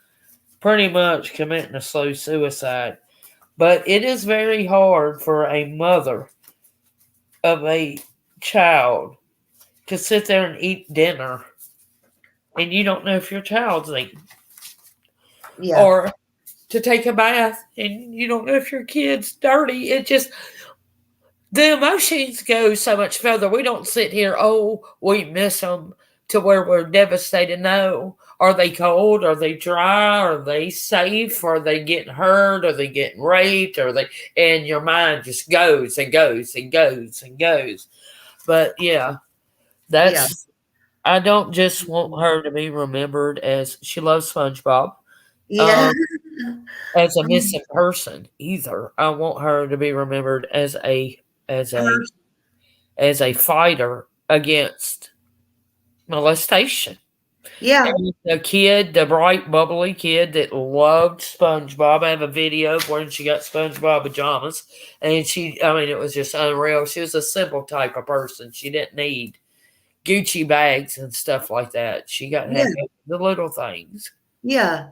pretty much committing a slow suicide. But it is very hard for a mother of a child to sit there and eat dinner and you don't know if your child's eating. Yeah. Or to take a bath and you don't know if your kid's dirty. It just, the emotions go so much further. We don't sit here, oh, we miss them to where we're devastated. No. Are they cold? Are they dry? Are they safe? Are they getting hurt? Are they getting raped? And your mind just goes and goes and goes and goes. But yeah, I don't just want her to be remembered as she loves SpongeBob. Yeah. As a missing person either. I want her to be remembered as a fighter against molestation. Yeah. And the kid, the bright, bubbly kid that loved SpongeBob. I have a video of when she got SpongeBob pajamas, and it was just unreal. She was a simple type of person. She didn't need Gucci bags and stuff like that. She got happy with the little things. Yeah.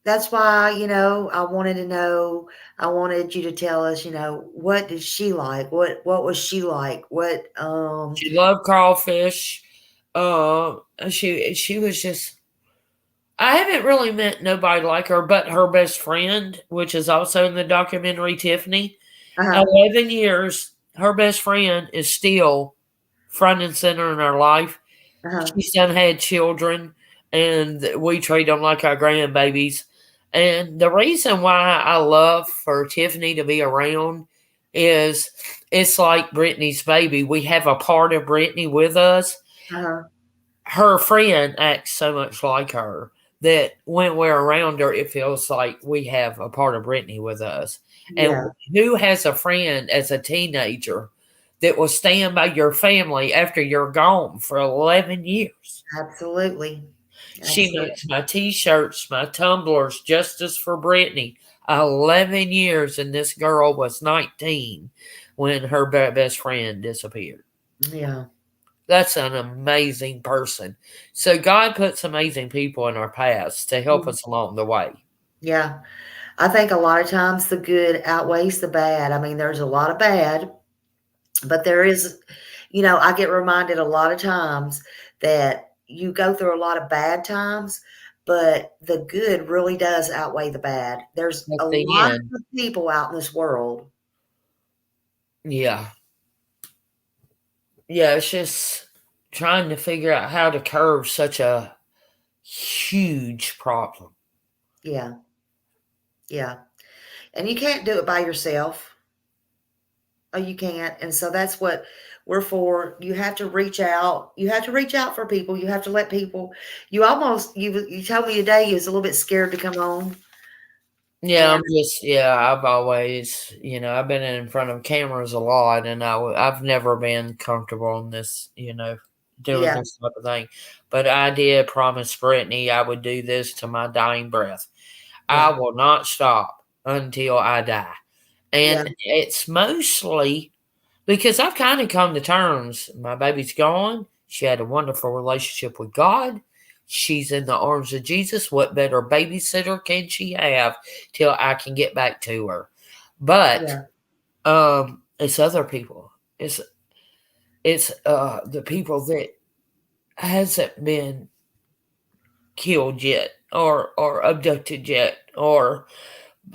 That's why, I wanted to know, I wanted you to tell us, what did she like? What was she like? She loved crawfish. She was just, I haven't really met nobody like her, but her best friend, which is also in the documentary, Tiffany. 11 years, her best friend is still front and center in her life. She's done had children, and we treat them like our grandbabies. And the reason why I love for Tiffany to be around is it's like Brittany's baby. We have a part of Brittany with us. Her friend acts so much like her that when we're around her, it feels like we have a part of Brittany with us. And who has a friend as a teenager that will stand by your family after you're gone for 11 years? Absolutely. She makes my T-shirts, my tumblers, Justice for Brittney. 11 years, and this girl was 19 when her best friend disappeared. Yeah. That's an amazing person. So God puts amazing people in our paths to help us along the way. Yeah. I think a lot of times the good outweighs the bad. I mean, there's a lot of bad, but there is, I get reminded a lot of times that you go through a lot of bad times, but the good really does outweigh the bad. There's a lot of people out in this world. Yeah. Yeah, it's just trying to figure out how to curb such a huge problem. Yeah. Yeah. And you can't do it by yourself. Oh, you can't. And so that's what we're for. You have to reach out. You have to reach out for people. You have to let people. You told me today you was a little bit scared to come on. Yeah, I've always, I've been in front of cameras a lot, and I've never been comfortable in this, doing this type of thing. But I did promise Brittany I would do this to my dying breath. I will not stop until I die. And it's mostly because I've kind of come to terms. My baby's gone. She had a wonderful relationship with God. She's in the arms of Jesus. What better babysitter can she have till I can get back to her? But it's other people. It's the people that hasn't been killed yet or abducted yet or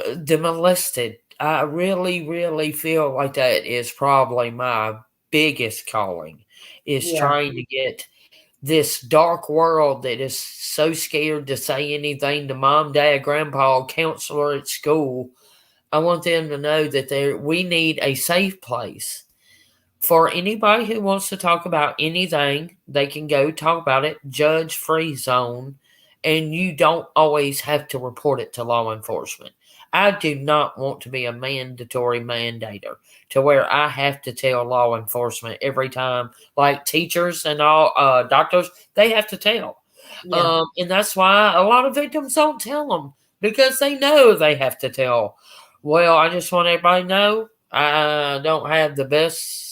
molested. I really, really feel like that is probably my biggest calling. is Yeah. trying to get this dark world that is so scared to say anything to mom, dad, grandpa, counselor at school. I want them to know that we need a safe place for anybody who wants to talk about anything. They can go talk about it, judge-free zone, and you don't always have to report it to law enforcement. I do not want to be a mandatory mandator to where I have to tell law enforcement every time, like teachers and all doctors, they have to tell. Yeah. And that's why a lot of victims don't tell them because they know they have to tell. Well, I just want everybody to know I don't have the best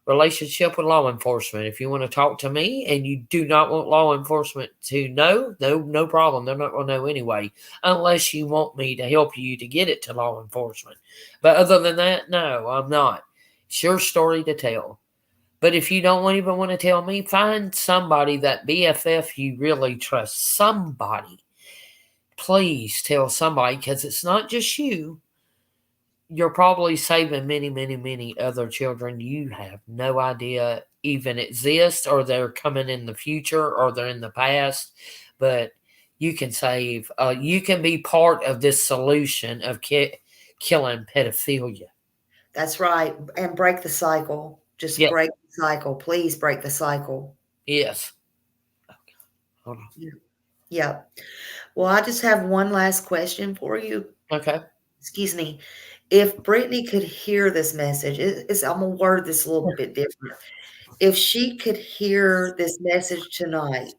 relationship with law enforcement. If you want to talk to me and you do not want law enforcement to know, no problem. They're not going to know anyway, unless you want me to help you to get it to law enforcement. But other than that, no, I'm not. It's your story to tell. But if you don't even want to tell me, find somebody, that BFF you really trust. Somebody. Please tell somebody, because it's not just you. You're probably saving many, many, many other children you have no idea even exist, or they're coming in the future, or they're in the past. But you can save, you can be part of this solution of killing pedophilia. That's right. And break the cycle. Just Yeah. break the cycle. Please break the cycle. Yes. Okay. Hold on. Yeah. Well, I just have one last question for you. Okay. Excuse me. If Brittney could hear this message, I'm going to word this a little bit different. If she could hear this message tonight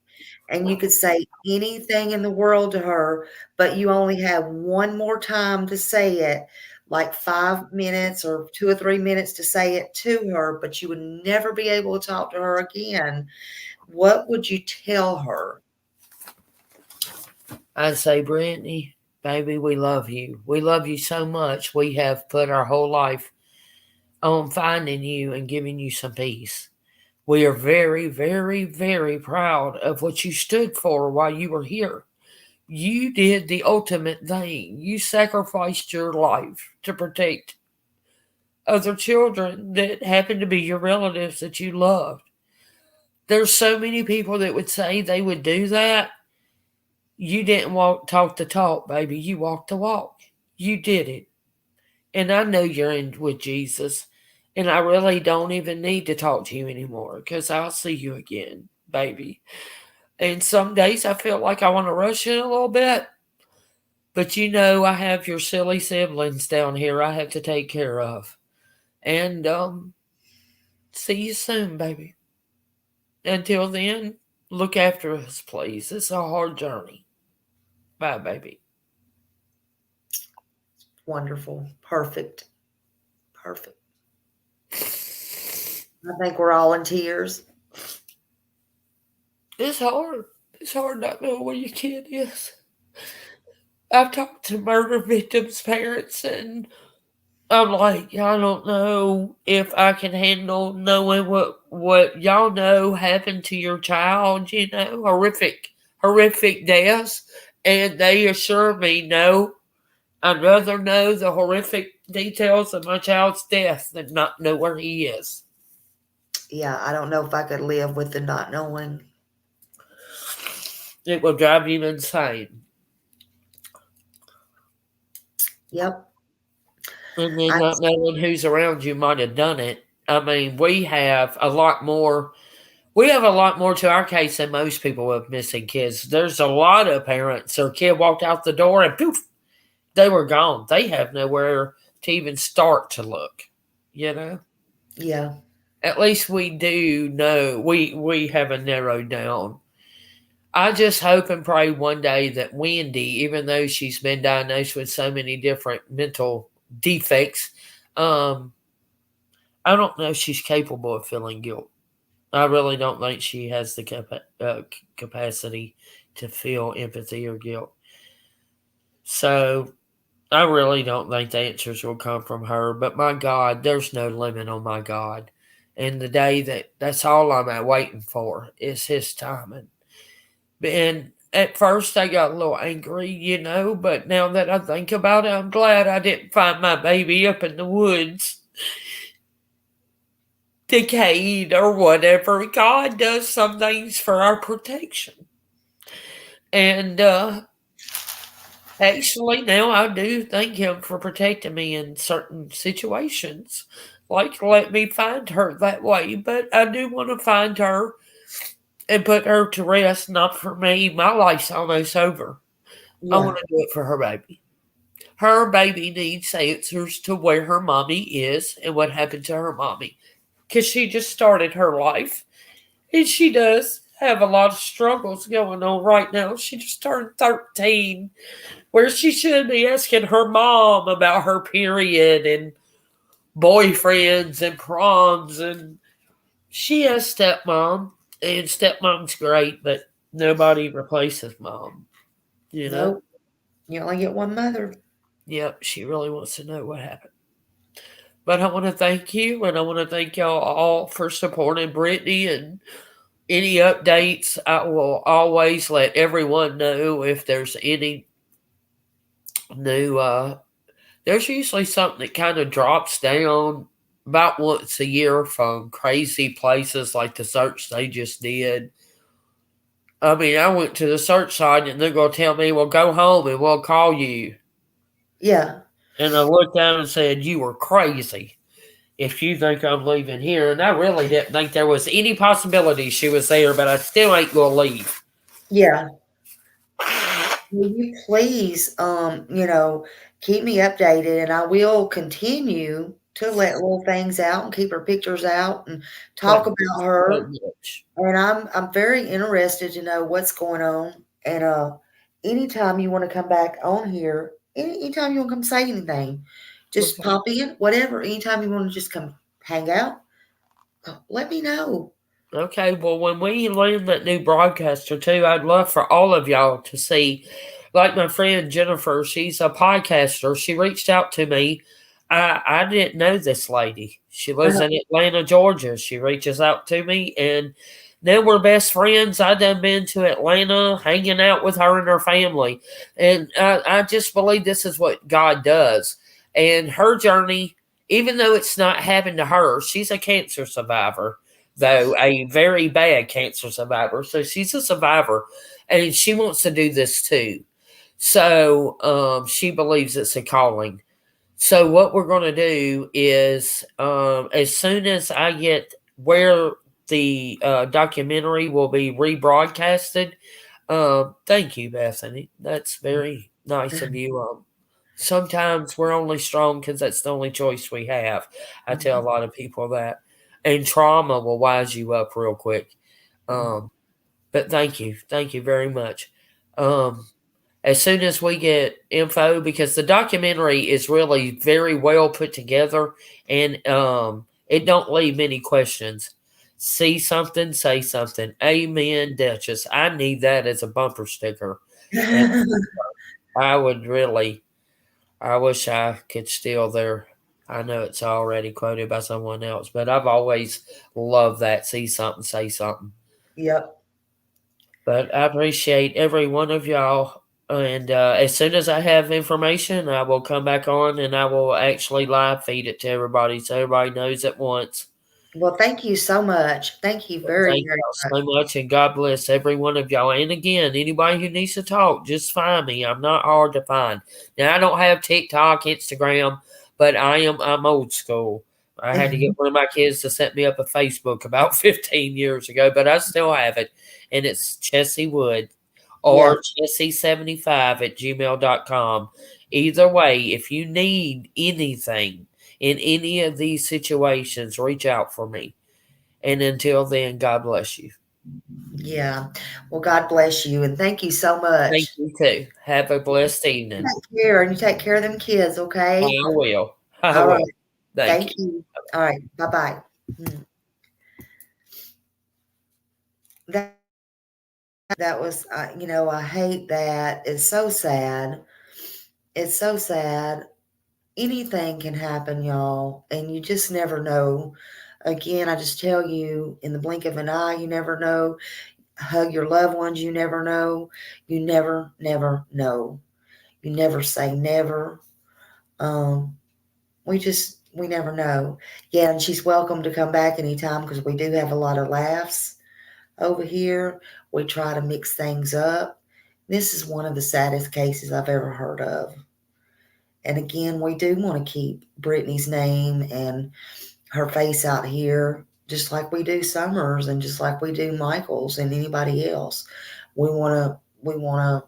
and you could say anything in the world to her, but you only have one more time to say it, like 5 minutes or 2 or 3 minutes to say it to her, but you would never be able to talk to her again, what would you tell her? I'd say, Brittney, baby, we love you. We love you so much. We have put our whole life on finding you and giving you some peace. We are very, very, very proud of what you stood for while you were here. You did the ultimate thing. You sacrificed your life to protect other children that happen to be your relatives that you loved. There's so many people that would say they would do that. You didn't talk the talk, baby. You walked the walk. You did it. And I know you're in with Jesus. And I really don't even need to talk to you anymore because I'll see you again, baby. And some days I feel like I want to rush in a little bit. But you know, I have your silly siblings down here I have to take care of. And see you soon, baby. Until then, look after us, please. It's a hard journey. Bye, baby. Wonderful. Perfect. Perfect. I think we're all in tears. It's hard. It's hard not knowing where your kid is. I've talked to murder victims' parents, and I'm like, I don't know if I can handle knowing what y'all know happened to your child, horrific deaths. And they assure me, no, I'd rather know the horrific details of my child's death than not know where he is. Yeah, I don't know if I could live with the not knowing. It will drive you insane. Yep. And then not knowing who's around you might have done it. I mean, we have a lot more to our case than most people with missing kids. There's a lot of parents, their kid walked out the door and poof, they were gone. They have nowhere to even start to look, Yeah. At least we do know, we have a narrowed down. I just hope and pray one day that Wendy, even though she's been diagnosed with so many different mental defects, I don't know if she's capable of feeling guilt. I really don't think she has the capacity to feel empathy or guilt. So I really don't think the answers will come from her. But my God, there's no limit on my God. And the day that's all I'm waiting for is his timing. And at first I got a little angry, but now that I think about it, I'm glad I didn't find my baby up in the woods decayed or whatever. God does some things for our protection. And actually, now I do thank Him for protecting me in certain situations. Like, let me find her that way. But I do want to find her and put her to rest. Not for me. My life's almost over. I Yeah. want to do it for her baby. Her baby needs answers to where her mommy is and what happened to her mommy. Because she just started her life. And she does have a lot of struggles going on right now. She just turned 13, where she should be asking her mom about her period and boyfriends and proms. And she has stepmom, and stepmom's great, but nobody replaces mom. You know? Nope. You only get one mother. Yep, she really wants to know what happened. But I want to thank you, and I want to thank y'all all for supporting Brittney. And any updates, I will always let everyone know if there's any new. There's usually something that kind of drops down about once a year from crazy places like the search they just did. I mean, I went to the search site and they're going to tell me, well, go home and we'll call you. Yeah. And I looked down and said, you were crazy if you think I'm leaving here. And I really didn't think there was any possibility she was there, but I still ain't going to leave. Yeah. Will you please, keep me updated, and I will continue to let little things out and keep her pictures out and talk about her. And I'm very interested to know what's going on. And anytime you want to come back on here, anytime you want to come say anything, just pop in, whatever. Anytime you want to just come hang out, let me know. Okay, well, when we land that new broadcaster too, I'd love for all of y'all to see. Like my friend Jennifer, she's a podcaster. She reached out to me. I didn't know this lady. She lives in Atlanta, Georgia. She reaches out to me, and now we're best friends. I done been to Atlanta, hanging out with her and her family, and I just believe this is what God does. And her journey, even though it's not happened to her, she's a cancer survivor, though a very bad cancer survivor. So she's a survivor, and she wants to do this too. So she believes it's a calling. So what we're going to do is, as soon as I get where the documentary will be rebroadcasted, thank you, Bethany. That's very nice of you. Sometimes we're only strong because that's the only choice we have. I tell a lot of people that. And trauma will wise you up real quick. But thank you. Thank you very much. As soon as we get info, because the documentary is really very well put together, and it don't leave many questions. See something, say something. Amen, Duchess. I need that as a bumper sticker. And I would really, I wish I could steal their. I know it's already quoted by someone else, but I've always loved that. See something, say something. Yep. But I appreciate every one of y'all. And as soon as I have information, I will come back on and I will actually live feed it to everybody so everybody knows at once. Well, thank you so much. Thank you very, very much. So much, and God bless every one of y'all. And again, anybody who needs to talk, just find me. I'm not hard to find. Now, I don't have TikTok, Instagram, but I'm old school. I had to get one of my kids to set me up a Facebook about 15 years ago, but I still have it. And it's Chessie Wood or Chessie75@gmail.com. Either way, if you need anything in any of these situations, reach out for me. And until then, God bless you. Yeah. Well, God bless you. And thank you so much. Thank you too. Have a blessed evening. Take care, and you take care of them kids, okay? I will. All right. Thank you. All right. Bye-bye. That was, I hate that. It's so sad. It's so sad. Anything can happen, y'all, and you just never know. Again, I just tell you, in the blink of an eye, you never know. Hug your loved ones, you never know. You never, never know. You never say never. We just, we never know. Yeah, and she's welcome to come back anytime because we do have a lot of laughs over here. We try to mix things up. This is one of the saddest cases I've ever heard of. And again, we do want to keep Brittney's name and her face out here, just like we do Summers and just like we do Michael's and anybody else. We want to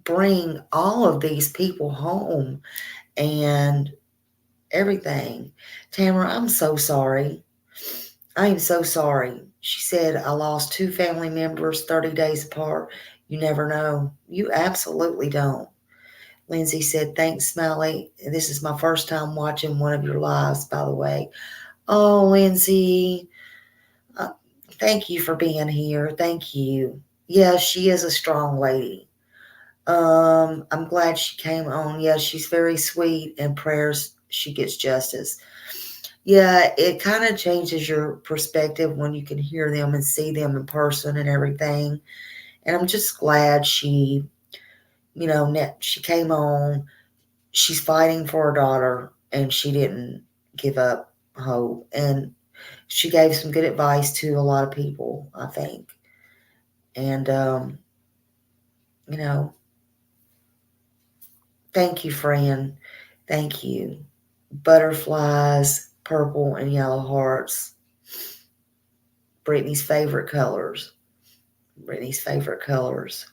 bring all of these people home and everything. Tamara, I'm so sorry. I am so sorry. She said, I lost 2 family members 30 days apart. You never know. You absolutely don't. Lindsay said, thanks, Smiley. This is my first time watching one of your lives, by the way. Oh, Lindsay, thank you for being here. Thank you. Yeah, she is a strong lady. I'm glad she came on. Yeah, she's very sweet, and prayers she gets justice. Yeah, it kind of changes your perspective when you can hear them and see them in person and everything. And I'm just glad she, she came on. She's fighting for her daughter, and she didn't give up hope. And she gave some good advice to a lot of people, I think. And, thank you, friend. Thank you. Butterflies, purple and yellow hearts. Brittney's favorite colors. Brittney's favorite colors.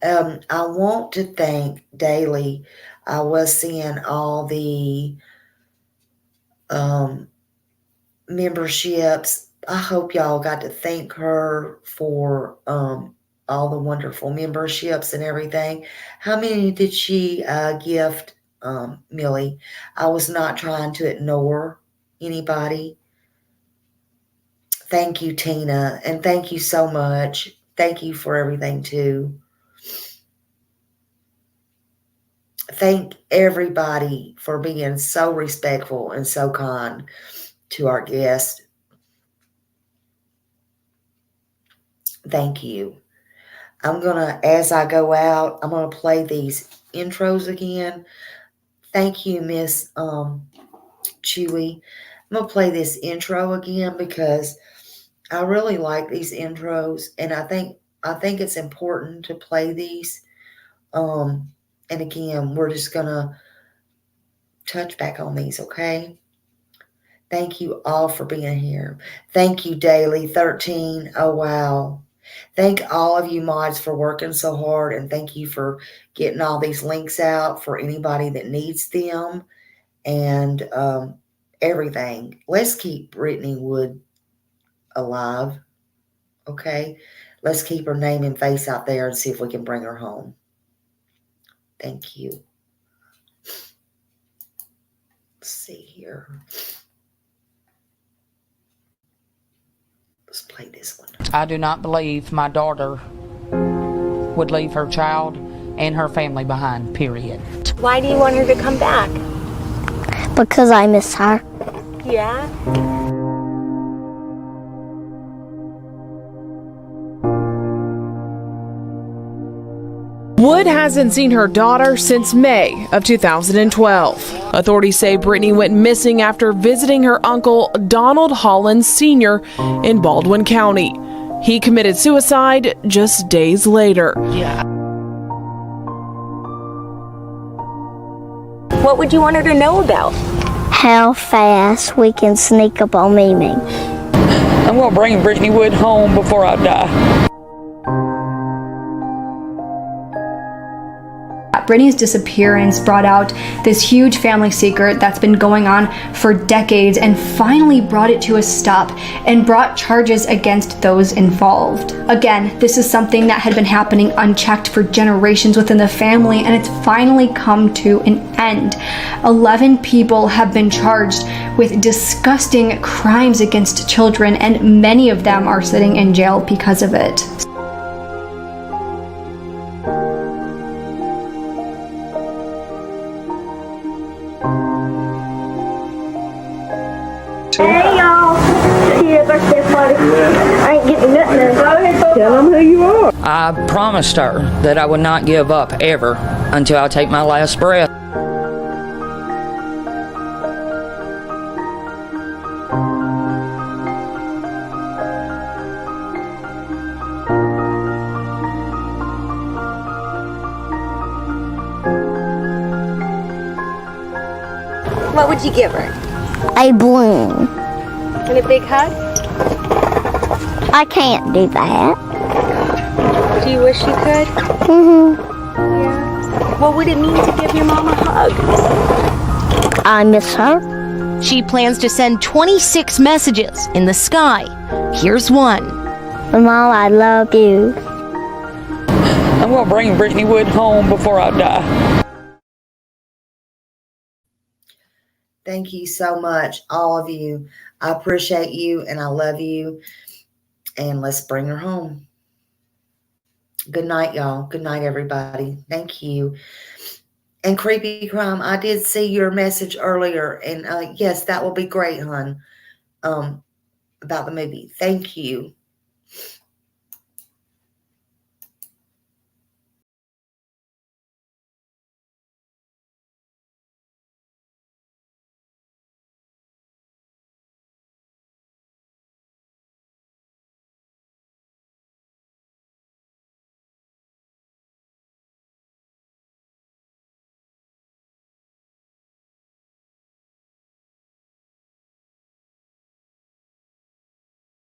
I want to thank Daily. I was seeing all the memberships. I hope y'all got to thank her for all the wonderful memberships and everything. How many did she gift, Millie? I was not trying to ignore anybody. Thank you, Tina, and thank you so much. Thank you for everything, too. Thank everybody for being so respectful and so kind to our guests. Thank you. I'm going to, as I go out, I'm going to play these intros again. Thank you, Miss Chewy. I'm going to play this intro again because I really like these intros, and I think it's important to play these. And again, we're just going to touch back on these, okay? Thank you all for being here. Thank you, Daily 13. Oh, wow. Thank all of you mods for working so hard, and thank you for getting all these links out for anybody that needs them and everything. Let's keep Brittney Wood alive, okay? Let's keep her name and face out there and see if we can bring her home. Thank you. Let's see here. Let's play this one. I do not believe my daughter would leave her child and her family behind, period. Why do you want her to come back? Because I miss her. Yeah? Wood hasn't seen her daughter since May of 2012. Authorities say Brittney went missing after visiting her uncle, Donald Hollins Sr., in Baldwin County. He committed suicide just days later. Yeah. What would you want her to know about? How fast we can sneak up on Mimi. I'm going to bring Brittney Wood home before I die. Brittney's disappearance brought out this huge family secret that's been going on for decades and finally brought it to a stop and brought charges against those involved. Again, this is something that had been happening unchecked for generations within the family, and it's finally come to an end. 11 people have been charged with disgusting crimes against children, and many of them are sitting in jail because of it. Hey y'all, see your birthday party. I ain't getting nothing. Tell them who you are. I promised her that I would not give up ever until I take my last breath. What would you give her? A balloon. And a big hug? I can't do that. Do you wish you could? Mm-hmm. Yeah. What would it mean to give your mom a hug? I miss her. She plans to send 26 messages in the sky. Here's one. Mom, I love you. I'm going to bring Brittney Wood home before I die. Thank you so much, all of you. I appreciate you and I love you. And let's bring her home. Good night, y'all. Good night, everybody. Thank you. And Creepy Crime, I did see your message earlier. And yes, that will be great, hon, about the movie. Thank you.